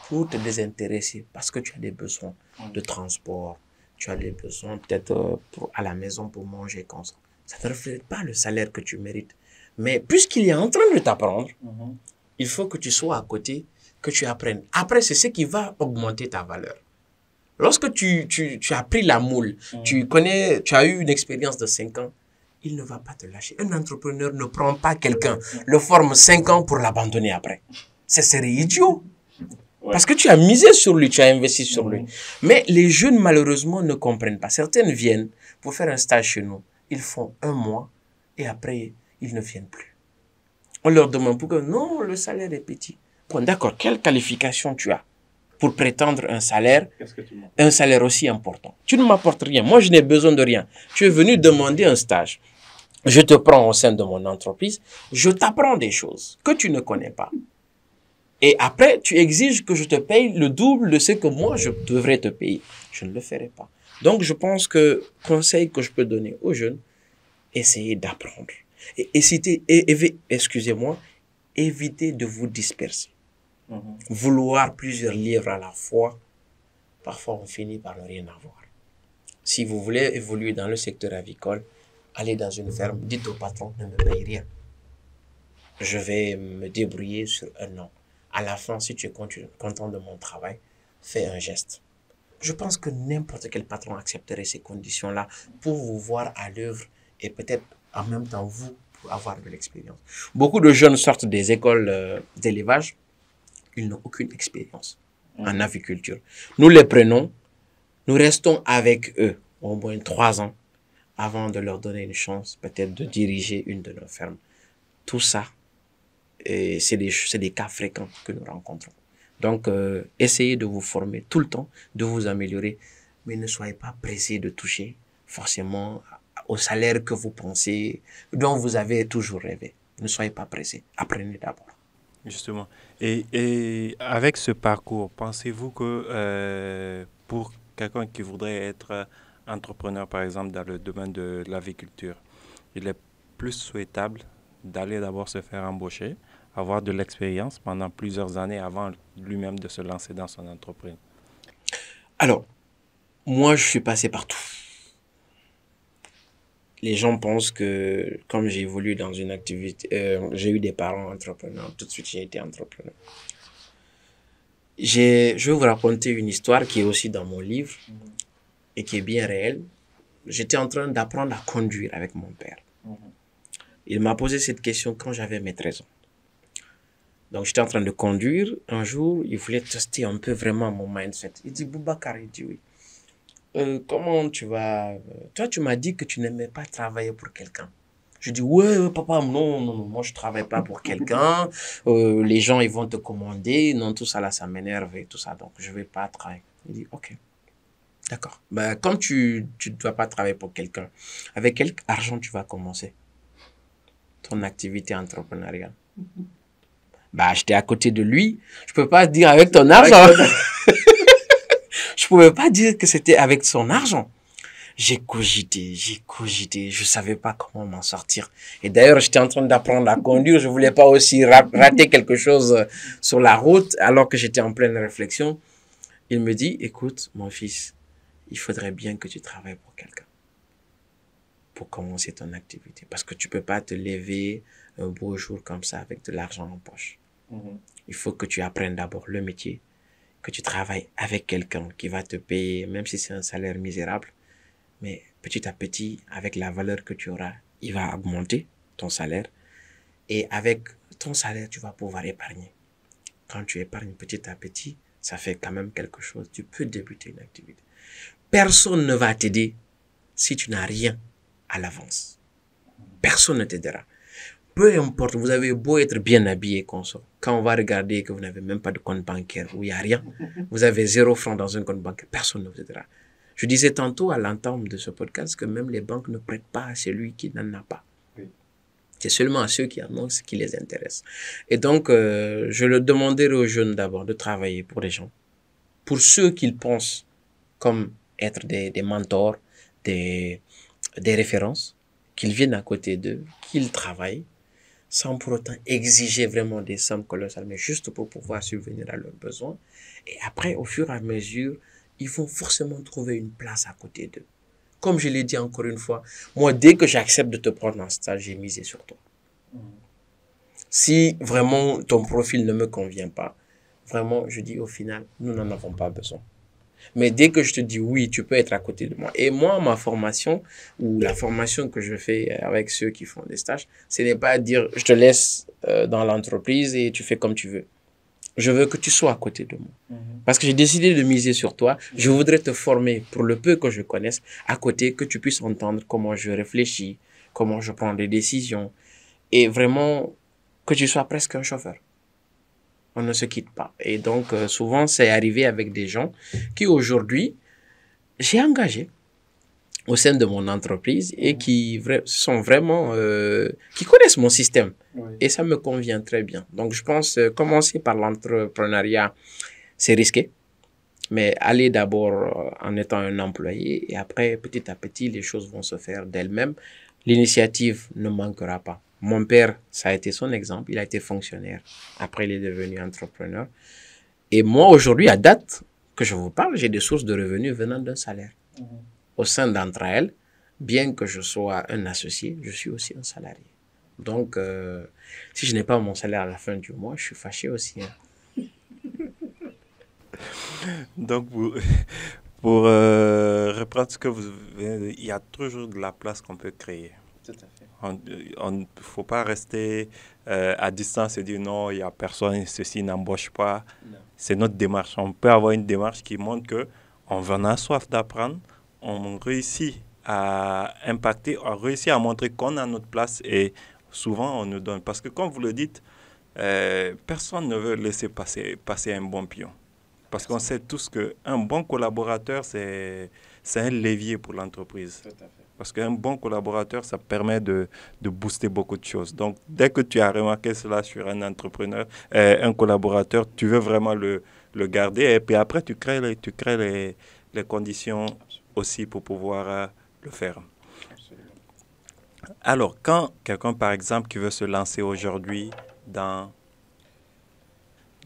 B: pour te désintéresser parce que tu as des besoins de transport, tu as des besoins peut-être à la maison pour manger comme ça. Ça ne reflète pas le salaire que tu mérites. Mais puisqu'il est en train de t'apprendre, il faut que tu sois à côté, que tu apprennes. Après, c'est ce qui va augmenter ta valeur. Lorsque tu as pris la moule, tu as eu une expérience de 5 ans, il ne va pas te lâcher. Un entrepreneur ne prend pas quelqu'un, le forme 5 ans pour l'abandonner après. Ce serait idiot. Parce que tu as misé sur lui, tu as investi sur lui. Mais les jeunes, malheureusement, ne comprennent pas. Certaines viennent pour faire un stage chez nous. Ils font 1 mois et après, ils ne viennent plus. On leur demande pourquoi. Non, le salaire est petit. Bon, d'accord, quelle qualification tu as pour prétendre un salaire aussi important? Tu ne m'apportes rien. Moi, je n'ai besoin de rien. Tu es venu demander un stage. Je te prends au sein de mon entreprise. Je t'apprends des choses que tu ne connais pas. Et après, tu exiges que je te paye le double de ce que moi, je devrais te payer. Je ne le ferai pas. Donc, je pense que conseil que je peux donner aux jeunes, essayez d'apprendre. Et évitez de vous disperser. Vouloir plusieurs livres à la fois, parfois on finit par ne rien avoir. Si vous voulez évoluer dans le secteur avicole, allez dans une ferme, dites au patron, ne me paye rien. Je vais me débrouiller sur 1 an. À la fin, si tu es content de mon travail, fais un geste. Je pense que n'importe quel patron accepterait ces conditions-là pour vous voir à l'œuvre et peut-être en même temps vous pour avoir de l'expérience. Beaucoup de jeunes sortent des écoles d'élevage, ils n'ont aucune expérience en aviculture. Nous les prenons, nous restons avec eux au moins 3 ans avant de leur donner une chance peut-être de diriger une de nos fermes. Tout ça, c'est des cas fréquents que nous rencontrons. Donc, essayez de vous former tout le temps, de vous améliorer, mais ne soyez pas pressés de toucher forcément au salaire que vous pensez, dont vous avez toujours rêvé. Ne soyez pas pressés, apprenez d'abord.
A: Justement. Et avec ce parcours, pensez-vous que pour quelqu'un qui voudrait être entrepreneur, par exemple, dans le domaine de l'aviculture, il est plus souhaitable d'aller d'abord se faire embaucher, avoir de l'expérience pendant plusieurs années avant lui-même de se lancer dans son entreprise?
B: Alors, moi, je suis passé partout. les gens pensent que comme j'ai évolué dans une activité, j'ai eu des parents entrepreneurs, tout de suite j'ai été entrepreneur. Je vais vous raconter une histoire qui est aussi dans mon livre et qui est bien réelle. J'étais en train d'apprendre à conduire avec mon père. Il m'a posé cette question quand j'avais mes 13 ans. Donc, j'étais en train de conduire. Un jour, il voulait tester un peu vraiment mon mindset. Il dit, Boubacar, il dit oui. Comment tu vas... Toi, tu m'as dit que tu n'aimais pas travailler pour quelqu'un. Je dis, ouais, papa, non, non, non, moi, je travaille pas pour quelqu'un. Les gens, ils vont te commander. Non, tout ça, là, ça m'énerve et tout ça. Donc, je vais pas travailler. Il dit, ok, d'accord. Ben, comme tu ne dois pas travailler pour quelqu'un, avec quel argent tu vas commencer ton activité entrepreneuriale? Bah, j'étais à côté de lui. Je peux pas dire avec ton argent. Je pouvais pas dire que c'était avec son argent. J'ai cogité. Je savais pas comment m'en sortir. Et d'ailleurs, j'étais en train d'apprendre à conduire. Je voulais pas aussi rater quelque chose sur la route alors que j'étais en pleine réflexion. Il me dit, écoute, mon fils, il faudrait bien que tu travailles pour quelqu'un pour commencer ton activité. Parce que tu peux pas te lever un beau jour comme ça avec de l'argent en poche. Il faut que tu apprennes d'abord le métier, que tu travailles avec quelqu'un qui va te payer, même si c'est un salaire misérable. Mais petit à petit, avec la valeur que tu auras, il va augmenter ton salaire. Et avec ton salaire, tu vas pouvoir épargner. Quand tu épargnes petit à petit, ça fait quand même quelque chose. Tu peux débuter une activité. Personne ne va t'aider si tu n'as rien à l'avance. Personne ne t'aidera. Peu importe, vous avez beau être bien habillé comme ça. Quand on va regarder que vous n'avez même pas de compte bancaire, où il n'y a rien, vous avez 0 franc dans un compte bancaire, personne ne vous aidera. Je disais tantôt à l'entame de ce podcast que même les banques ne prêtent pas à celui qui n'en a pas. Oui. C'est seulement à ceux qui en ont ce qui les intéresse. Et donc, je le demanderai aux jeunes d'abord de travailler pour les gens. Pour ceux qu'ils pensent comme être des mentors, des références, qu'ils viennent à côté d'eux, qu'ils travaillent, sans pour autant exiger vraiment des sommes colossales, mais juste pour pouvoir subvenir à leurs besoins. Et après, au fur et à mesure, ils vont forcément trouver une place à côté d'eux. Comme je l'ai dit encore une fois, moi, dès que j'accepte de te prendre en stage, j'ai misé sur toi. Si vraiment ton profil ne me convient pas, vraiment, je dis au final, nous n'en avons pas besoin. Mais dès que je te dis oui, tu peux être à côté de moi. Et moi, ma formation ou la formation que je fais avec ceux qui font des stages, ce n'est pas dire je te laisse dans l'entreprise et tu fais comme tu veux. Je veux que tu sois à côté de moi. Parce que j'ai décidé de miser sur toi. Je voudrais te former pour le peu que je connaisse à côté, que tu puisses entendre comment je réfléchis, comment je prends des décisions et vraiment que tu sois presque un chauffeur. On ne se quitte pas. Et donc, souvent, c'est arrivé avec des gens qui, aujourd'hui, j'ai engagé au sein de mon entreprise et qui sont vraiment, qui connaissent mon système. Oui. Et ça me convient très bien. Donc, je pense commencer par l'entrepreneuriat, c'est risqué. Mais aller d'abord en étant un employé et après, petit à petit, les choses vont se faire d'elles-mêmes. L'initiative ne manquera pas. Mon père, ça a été son exemple. Il a été fonctionnaire. Après, il est devenu entrepreneur. Et moi, aujourd'hui, à date que je vous parle, j'ai des sources de revenus venant d'un salaire. Au sein d'entre elles, bien que je sois un associé, je suis aussi un salarié. Donc, si je n'ai pas mon salaire à la fin du mois, je suis fâché aussi. Hein.
A: Donc, pour reprendre ce que vous venez de dire, il y a toujours de la place qu'on peut créer.
B: Tout à fait.
A: On ne faut pas rester à distance et dire non, il n'y a personne, ceci n'embauche pas. Non. C'est notre démarche. On peut avoir une démarche qui montre qu'on en a soif d'apprendre, on réussit à impacter, on réussit à montrer qu'on a notre place et souvent on nous donne. Parce que comme vous le dites, personne ne veut laisser passer un bon pion. Parce qu'on sait tous qu'un bon collaborateur, c'est un levier pour l'entreprise. Tout à fait. Parce qu'un bon collaborateur, ça permet de booster beaucoup de choses. Donc, dès que tu as remarqué cela sur un entrepreneur, un collaborateur, tu veux vraiment le garder. Et puis après, tu crées les conditions aussi pour pouvoir le faire. Absolument. Alors, quand quelqu'un, par exemple, qui veut se lancer aujourd'hui dans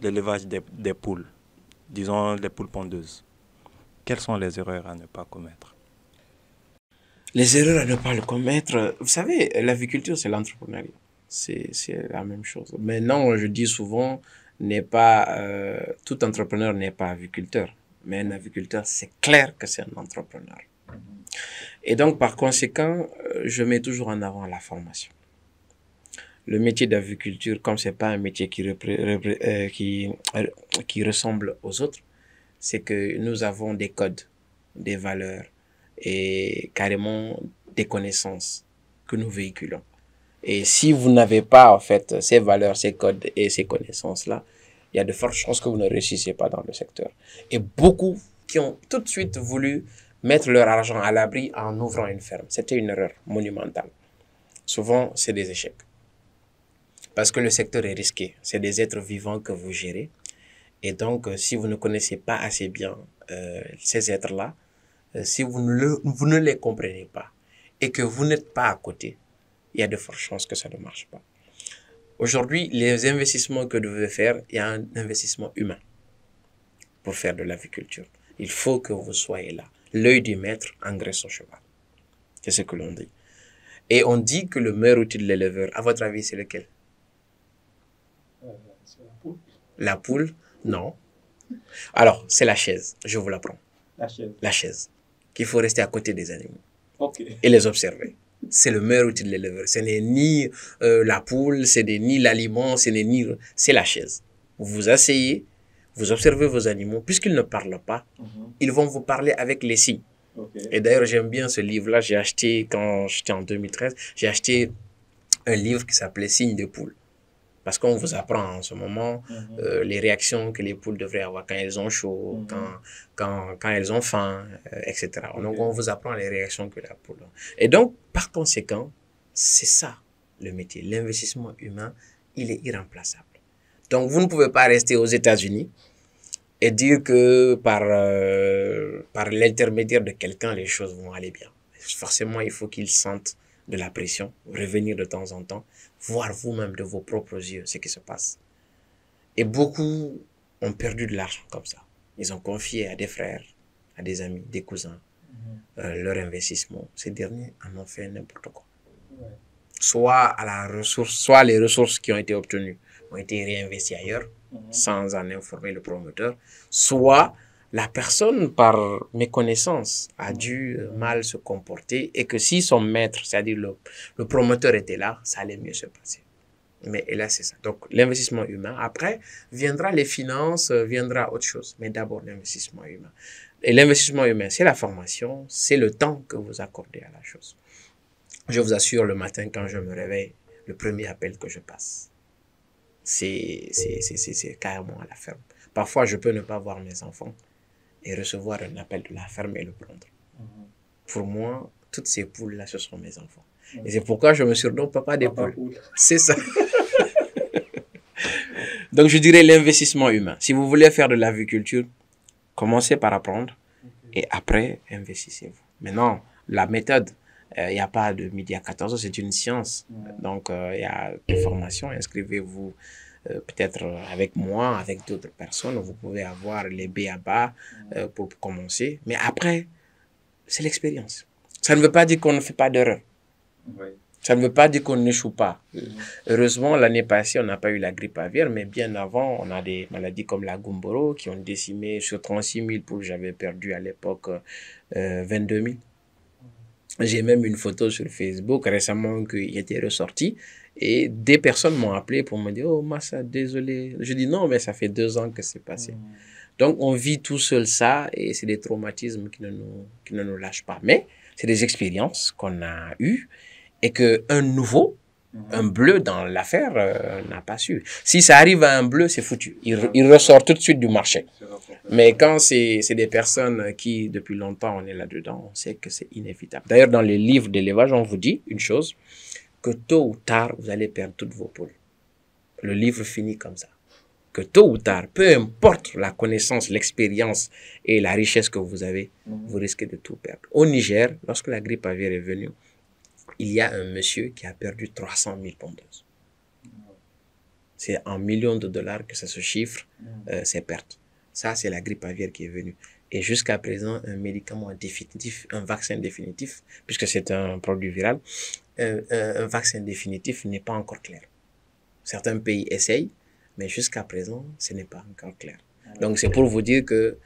A: l'élevage des poules, disons les poules pondeuses, quelles sont les erreurs à ne pas commettre?
B: Les erreurs à ne pas le commettre. Vous savez, l'aviculture, c'est l'entrepreneuriat. C'est la même chose. Maintenant, je dis souvent, tout entrepreneur n'est pas aviculteur. Mais un aviculteur, c'est clair que c'est un entrepreneur. Et donc, par conséquent, je mets toujours en avant la formation. Le métier d'aviculture, comme c'est pas un métier qui ressemble aux autres, c'est que nous avons des codes, des valeurs et carrément des connaissances que nous véhiculons. Et si vous n'avez pas, en fait, ces valeurs, ces codes et ces connaissances-là, il y a de fortes chances que vous ne réussissez pas dans le secteur. Et beaucoup qui ont tout de suite voulu mettre leur argent à l'abri en ouvrant une ferme. C'était une erreur monumentale. Souvent, c'est des échecs. Parce que le secteur est risqué. C'est des êtres vivants que vous gérez. Et donc, si vous ne connaissez pas assez bien ces êtres-là, si vous ne les comprenez pas et que vous n'êtes pas à côté, il y a de fortes chances que ça ne marche pas. Aujourd'hui, les investissements que vous devez faire, il y a un investissement humain pour faire de l'aviculture. Il faut que vous soyez là. L'œil du maître engraisse son cheval. C'est ce que l'on dit. Et on dit que le meilleur outil de l'éleveur, à votre avis, c'est lequel?
A: C'est la poule.
B: La poule? Non. Alors, c'est la chaise. Je vous l'apprends.
A: La chaise.
B: La chaise. Qu'il faut rester à côté des animaux.
A: Ok.
B: Et les observer. C'est le meilleur outil de l'éleveur. Ce n'est ni la poule, ce n'est ni l'aliment, ce n'est ni... C'est la chaise. Vous vous asseyez, vous observez vos animaux. Puisqu'ils ne parlent pas, ils vont vous parler avec les signes. Okay. Et d'ailleurs, j'aime bien ce livre-là. J'ai acheté, quand j'étais en 2013, j'ai acheté un livre qui s'appelait Signes de poule. Parce qu'on vous apprend en ce moment les réactions que les poules devraient avoir quand elles ont chaud, quand elles ont faim, etc. Okay. Donc, on vous apprend les réactions que la poule a. Et donc, par conséquent, c'est ça le métier. L'investissement humain, il est irremplaçable. Donc, vous ne pouvez pas rester aux États-Unis et dire que par l'intermédiaire de quelqu'un, les choses vont aller bien. Forcément, il faut qu'ils sentent de la pression, revenir de temps en temps, voir vous-même de vos propres yeux ce qui se passe. Et beaucoup ont perdu de l'argent comme ça. Ils ont confié à des frères, à des amis, des cousins, leur investissement. Ces derniers en ont fait n'importe quoi. Ouais. Soit les ressources qui ont été obtenues ont été réinvesties ailleurs, sans en informer le promoteur, soit la personne, par méconnaissance, a dû mal se comporter et que si son maître, c'est-à-dire le promoteur était là, ça allait mieux se passer. Mais là, c'est ça. Donc, l'investissement humain. Après, viendra les finances, viendra autre chose. Mais d'abord, l'investissement humain. Et l'investissement humain, c'est la formation, c'est le temps que vous accordez à la chose. Je vous assure, le matin, quand je me réveille, le premier appel que je passe, c'est carrément à la ferme. Parfois, je peux ne pas voir mes enfants et recevoir un appel de la ferme et le prendre. Pour moi, toutes ces poules-là, ce sont mes enfants. Et c'est pourquoi je me surnomme papa des poules. C'est ça. Donc, je dirais l'investissement humain. Si vous voulez faire de l'aviculture, commencez par apprendre et après, investissez-vous. Maintenant, la méthode, il n'y a pas de midi à 14h, c'est une science. Donc, il y a des formations. Inscrivez-vous peut-être avec moi, avec d'autres personnes. Vous pouvez avoir les b.a.-ba pour commencer. Mais après, c'est l'expérience. Ça ne veut pas dire qu'on ne fait pas d'erreur. Oui. Ça ne veut pas dire qu'on n'échoue pas. Heureusement, l'année passée, on n'a pas eu la grippe aviaire, mais bien avant, on a des maladies comme la Gumboro qui ont décimé sur 36 000 poules. J'avais perdu à l'époque 22 000. J'ai même une photo sur Facebook récemment qui était ressortie et des personnes m'ont appelé pour me dire « Oh Massa, désolé ». Je dis « Non, mais ça fait 2 ans que c'est passé ». Donc, on vit tout seul ça et c'est des traumatismes qui ne nous lâchent pas. Mais c'est des expériences qu'on a eues et qu'un nouveau, un bleu dans l'affaire n'a pas su. Si ça arrive à un bleu, c'est foutu. Il ressort tout de suite du marché. Mais quand c'est des personnes qui, depuis longtemps, on est là-dedans, on sait que c'est inévitable. D'ailleurs, dans les livres d'élevage, on vous dit une chose, que tôt ou tard, vous allez perdre toutes vos poules. Le livre finit comme ça. Que tôt ou tard, peu importe la connaissance, l'expérience et la richesse que vous avez, vous risquez de tout perdre. Au Niger, lorsque la grippe aviaire est venue, il y a un monsieur qui a perdu 300 000 pondeuses. C'est en millions de dollars que ça se chiffre, ces pertes. Ça, c'est la grippe aviaire qui est venue. Et jusqu'à présent, un médicament définitif, un vaccin définitif, puisque c'est un produit viral, un vaccin définitif n'est pas encore clair. Certains pays essayent, mais jusqu'à présent, ce n'est pas encore clair. Donc, c'est pour vous dire que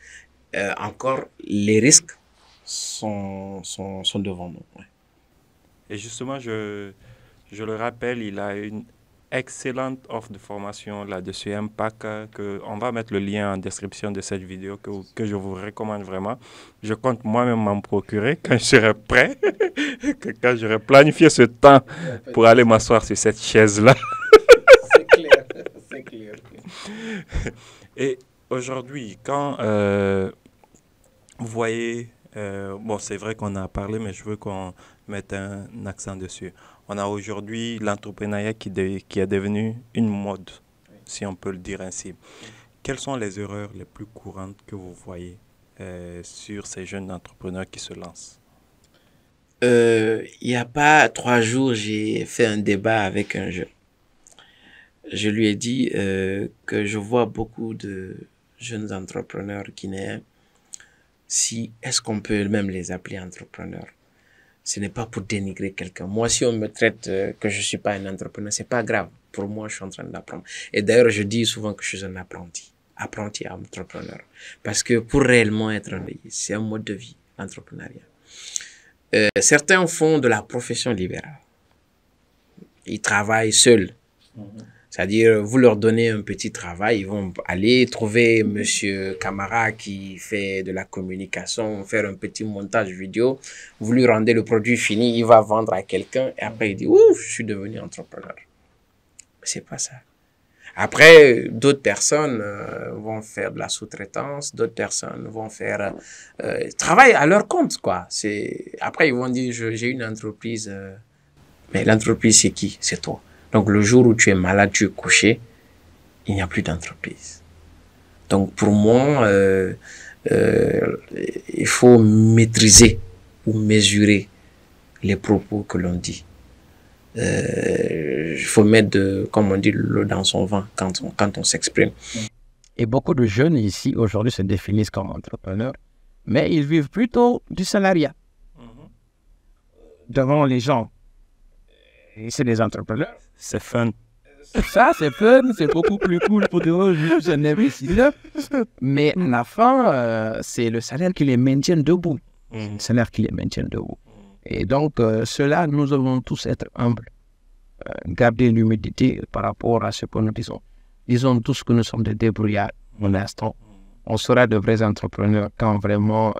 B: encore les risques sont devant nous. Ouais.
A: Et justement, je le rappelle, il a une excellente offre de formation là-dessus, Impact, on va mettre le lien en description de cette vidéo que je vous recommande vraiment. Je compte moi-même m'en procurer quand je serai prêt, quand j'aurai planifié ce temps pour aller m'asseoir sur cette chaise-là.
B: C'est clair, c'est clair.
A: Et aujourd'hui, quand vous voyez, bon, c'est vrai qu'on a parlé, mais je veux qu'on mette un accent dessus. On a aujourd'hui l'entrepreneuriat qui est devenu une mode, si on peut le dire ainsi. Quelles sont les erreurs les plus courantes que vous voyez sur ces jeunes entrepreneurs qui se lancent?
B: Il n'y a pas 3 jours, j'ai fait un débat avec un jeune. Je lui ai dit que je vois beaucoup de jeunes entrepreneurs guinéens. Est-ce qu'on peut même les appeler entrepreneurs? Ce n'est pas pour dénigrer quelqu'un. Moi, si on me traite que je suis pas un entrepreneur, c'est pas grave. Pour moi, je suis en train d'apprendre. Et d'ailleurs, je dis souvent que je suis un apprenti entrepreneur. Parce que pour réellement être un c'est un mode de vie, l'entrepreneuriat. Certains font de la profession libérale. Ils travaillent seuls. C'est-à-dire, vous leur donnez un petit travail, ils vont aller trouver monsieur Camara qui fait de la communication, faire un petit montage vidéo. Vous lui rendez le produit fini, il va vendre à quelqu'un et après il dit « Ouf, je suis devenu entrepreneur ». C'est pas ça. Après, d'autres personnes vont faire de la sous-traitance, d'autres personnes vont faire travail à leur compte, quoi. Après, ils vont dire « J'ai une entreprise ». Mais l'entreprise, c'est qui? C'est toi. Donc, le jour où tu es malade, tu es couché, il n'y a plus d'entreprise. Donc, pour moi, il faut maîtriser ou mesurer les propos que l'on dit. Il faut mettre, comme on dit, l'eau dans son vin quand on s'exprime.
C: Et beaucoup de jeunes ici, aujourd'hui, se définissent comme entrepreneurs, mais ils vivent plutôt du salariat. Devant les gens, c'est des entrepreneurs.
A: C'est fun.
C: Ça, c'est fun, c'est beaucoup plus cool pour eux, je n'investis. Mais à la fin, c'est le salaire qui les maintient debout. Le salaire qui les maintient debout. Et donc, cela, nous devons tous être humbles. Garder l'humilité par rapport à ce que nous disons. Disons tous que nous sommes des débrouillards pour l'instant. On sera de vrais entrepreneurs quand vraiment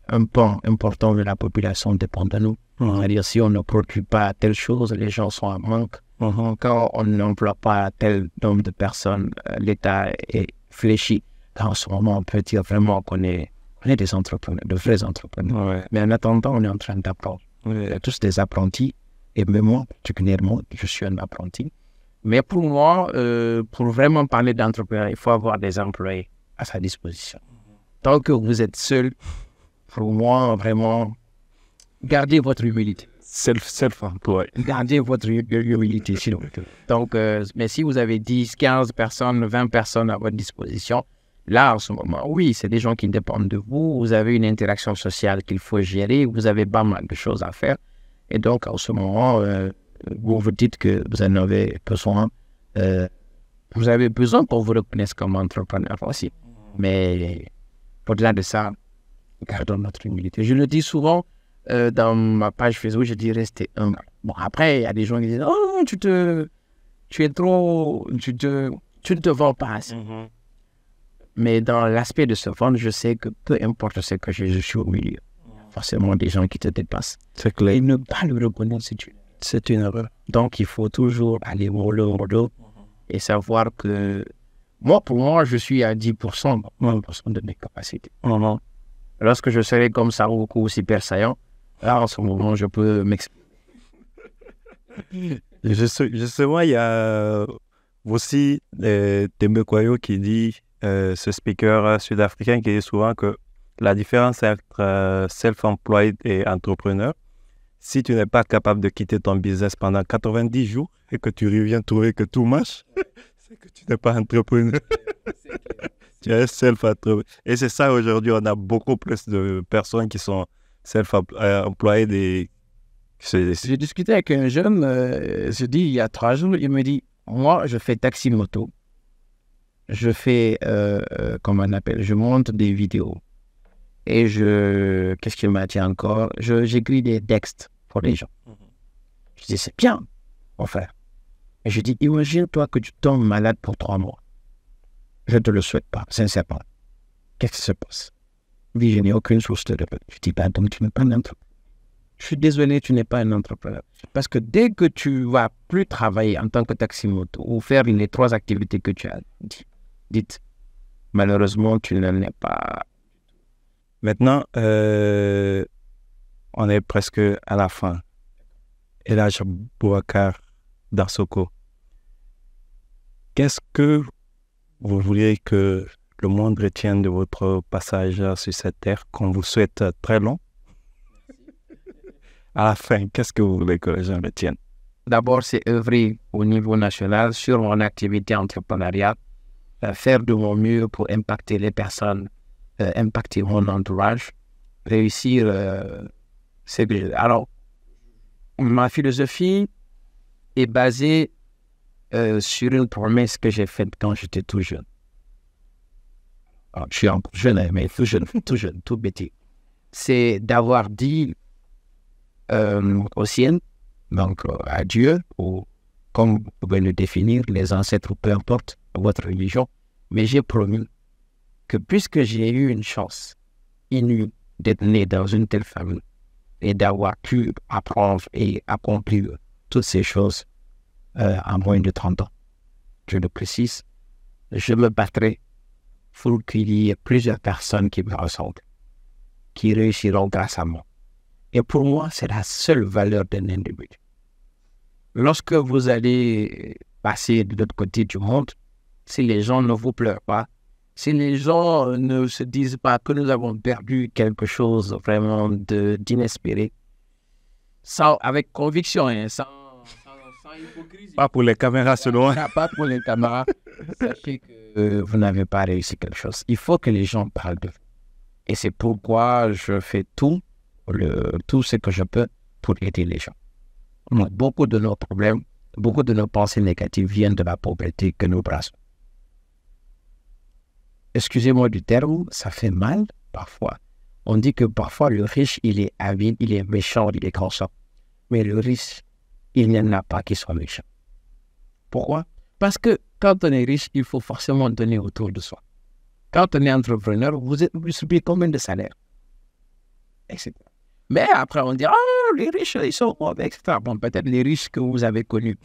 C: un pan important de la population dépend de nous. C'est-à-dire, si on ne produit pas telle chose, les gens sont en manque. Quand on n'emploie pas tel nombre de personnes, l'État est fléchi. En ce moment, on peut dire vraiment qu'on est des entrepreneurs, de vrais entrepreneurs.
A: Ouais.
C: Mais en attendant, on est en train d'apprendre. On est tous des apprentis. Et même moi, particulièrement, je suis un apprenti. Mais pour moi, pour vraiment parler d'entrepreneuriat, il faut avoir des employés à sa disposition. Tant que vous êtes seul, pour moi, vraiment, gardez votre humilité.
A: Self-employed.
C: Gardez votre humilité, sinon. Donc, mais si vous avez 10, 15 personnes, 20 personnes à votre disposition, là, en ce moment, oui, c'est des gens qui dépendent de vous. Vous avez une interaction sociale qu'il faut gérer. Vous avez pas mal de choses à faire. Et donc, en ce moment, vous vous dites que vous en avez besoin. Vous avez besoin qu'on vous reconnaisse comme entrepreneur aussi. Mais au-delà de ça, gardons notre humilité. Je le dis souvent dans ma page Facebook, je dis restez humble. Bon, après, il y a des gens qui disent « Oh, tu es trop... Tu ne te vends pas assez. Mais dans l'aspect de se vendre, je sais que peu importe ce que je suis au milieu. Forcément des gens qui te dépassent.
A: C'est clair.
C: Et ne pas le reconnaître, c'est une erreur. Donc, il faut toujours aller au dos et savoir que pour moi, je suis à 10%, 9% de mes capacités. Lorsque je serai comme ça, beaucoup super saillant, là, en ce moment, je peux m'exprimer.
A: Justement, il y a aussi Tembekwayo qui dit, ce speaker sud-africain qui dit souvent que la différence entre self-employed et entrepreneur, si tu n'es pas capable de quitter ton business pendant 90 jours et que tu reviens trouver que tout marche, c'est que tu n'es pas entrepreneur. Tu es self-entrepreneur. Et c'est ça, aujourd'hui, on a beaucoup plus de personnes qui sont self-employées.
C: J'ai discuté avec un jeune, je dis, il y a 3 jours, il me dit, moi, je fais taxi-moto. Je fais, comment on appelle, je monte des vidéos. Et qu'est-ce qu'il m'a dit encore? J'écris des textes pour les gens. Je dis, c'est bien, mon frère. Et je dis, imagine-toi que tu tombes malade pour 3 mois. Je ne te le souhaite pas, sincèrement. Qu'est-ce qui se passe? Il dit, je n'ai aucune source de revenus. Je dis, donc tu n'es pas un entrepreneur. Je suis désolé, tu n'es pas un entrepreneur. Parce que dès que tu vas plus travailler en tant que taxi-moto ou faire les 3 activités que tu as dites, malheureusement, tu n'en es pas.
A: Maintenant, on est presque à la fin. Elhadji Boubacar Dansokho, qu'est-ce que vous voulez que le monde retienne de votre passage sur cette terre, qu'on vous souhaite très long? À la fin, qu'est-ce que vous voulez que les gens retiennent?
C: D'abord, c'est œuvrer au niveau national sur mon activité entrepreneuriale, faire de mon mieux pour impacter les personnes, impacter mon entourage, réussir. Alors, ma philosophie est basée sur une promesse que j'ai faite quand j'étais tout jeune. Alors, je suis encore jeune, mais tout jeune, tout petit. C'est d'avoir dit au ciel, donc à Dieu, ou comme vous pouvez le définir, les ancêtres, peu importe votre religion, mais j'ai promis que puisque j'ai eu une chance inouïe d'être né dans une telle famille et d'avoir pu apprendre et accomplir toutes ces choses en moins de 30 ans, je le précise, je me battrai pour qu'il y ait plusieurs personnes qui me ressemblent, qui réussiront grâce à moi. Et pour moi, c'est la seule valeur d'un individu. Lorsque vous allez passer de l'autre côté du monde, si les gens ne vous pleurent pas, si les gens ne se disent pas que nous avons perdu quelque chose vraiment d'inespéré, avec conviction, sans hypocrisie.
A: Pas pour les caméras seulement.
C: Pas pour les caméras. Sachez que vous n'avez pas réussi quelque chose. Il faut que les gens parlent de vous. Et c'est pourquoi je fais tout ce que je peux pour aider les gens. Beaucoup de nos problèmes, beaucoup de nos pensées négatives viennent de la pauvreté que nous brassons. Excusez-moi du terme, ça fait mal parfois. On dit que parfois le riche, il est avide, il est méchant, il est conscient. Mais le riche, il n'y en a pas qui soit méchant. Pourquoi? Parce que quand on est riche, il faut forcément donner autour de soi. Quand on est entrepreneur, vous subissez combien de salaires, etc. Mais après, on dit, les riches, ils sont mauvais, etc. Bon, peut-être les riches que vous avez connus.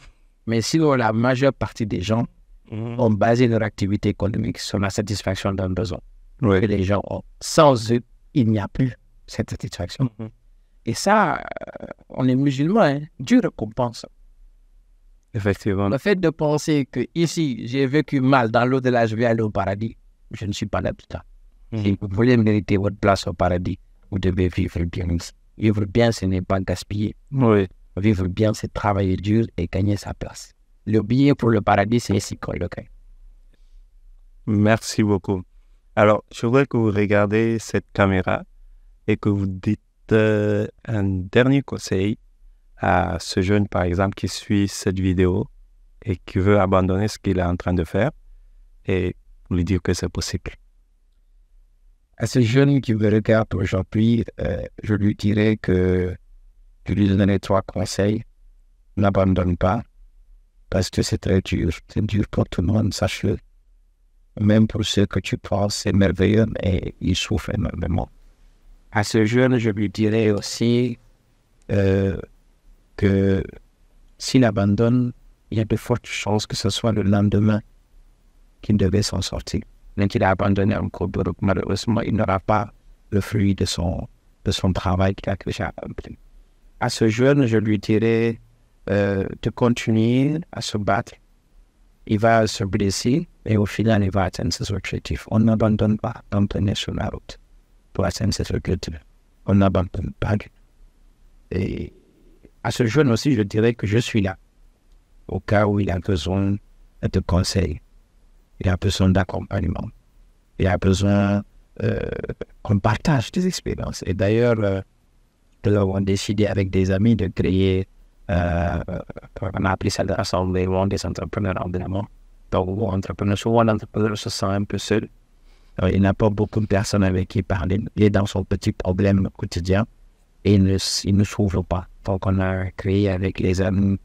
C: Mais sinon, la majeure partie des gens ont basé leur activité économique sur la satisfaction d'un besoin. Que les gens ont. Sans eux, il n'y a plus cette satisfaction. Et ça, on est musulmans, hein, Dieu récompense.
A: Effectivement.
C: Le fait de penser que ici, j'ai vécu mal, dans l'au-delà, je vais aller au paradis, je ne suis pas là-dedans. Si vous voulez mériter votre place au paradis, vous devez vivre bien. Vivre bien, ce n'est pas gaspiller.
A: Oui.
C: Vivre bien, c'est travailler dur et gagner sa place. Le billet pour le paradis, c'est ici qu'on le gagne.
A: Merci beaucoup. Alors, je voudrais que vous regardiez cette caméra et que vous dites un dernier conseil à ce jeune, par exemple, qui suit cette vidéo et qui veut abandonner ce qu'il est en train de faire et lui dire que c'est possible.
C: À ce jeune qui me regarde aujourd'hui, je lui dirais que je lui donnerai 3 conseils. N'abandonne pas, parce que c'est très dur. C'est dur pour tout le monde, sache-le. Même pour ceux que tu penses, c'est merveilleux, mais ils souffrent énormément. À ce jeune, je lui dirais aussi que s'il abandonne, il y a de fortes chances que ce soit le lendemain qu'il devait s'en sortir. Donc il a abandonné encore, malheureusement, il n'aura pas le fruit de son travail qu'il a déjà accompli. À ce jeune, je lui dirais de continuer à se battre. Il va se blesser et au final, il va atteindre ses objectifs. On n'abandonne pas quand on est sur la route pour atteindre ses objectifs. On n'abandonne pas. Et à ce jeune aussi, je dirais que je suis là au cas où il a besoin de conseils. Il a besoin d'accompagnement. Il y a besoin qu'on partage des expériences. Et d'ailleurs, nous avons décidé avec des amis de créer, on a appelé ça le rassemblement des entrepreneurs environnement. Donc, souvent l'entrepreneur se sent un peu seul. Il n'a pas beaucoup de personnes avec qui parler. Il est dans son petit problème quotidien et il ne s'ouvre pas. Donc, on a créé avec les amis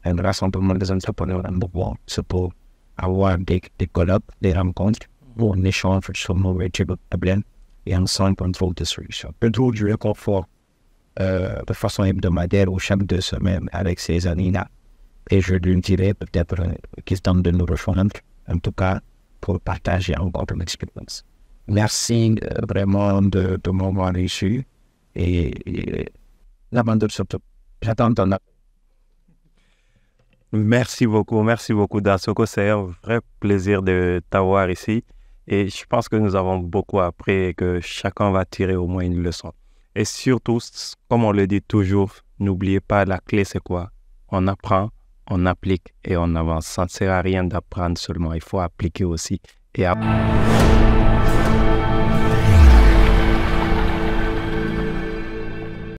C: un rassemblement des entrepreneurs en mouvement. C'est pour avoir des colloques, des rencontres où on échange sur nos véritables problèmes et ensemble on trouve des solutions. Peut-être du réconfort de façon hebdomadaire ou chaque 2 semaines avec ces amis-là. Et je lui dirais peut-être qu'ils tentent de nous rejoindre, en tout cas pour partager encore une expérience. Merci vraiment de m'avoir reçu et la bande surtout. J'attends ton appel.
A: Merci beaucoup Dansoko. C'est un vrai plaisir de t'avoir ici. Et je pense que nous avons beaucoup appris et que chacun va tirer au moins une leçon. Et surtout, comme on le dit toujours, n'oubliez pas, la clé c'est quoi? On apprend, on applique et on avance. Ça ne sert à rien d'apprendre seulement, il faut appliquer aussi. Et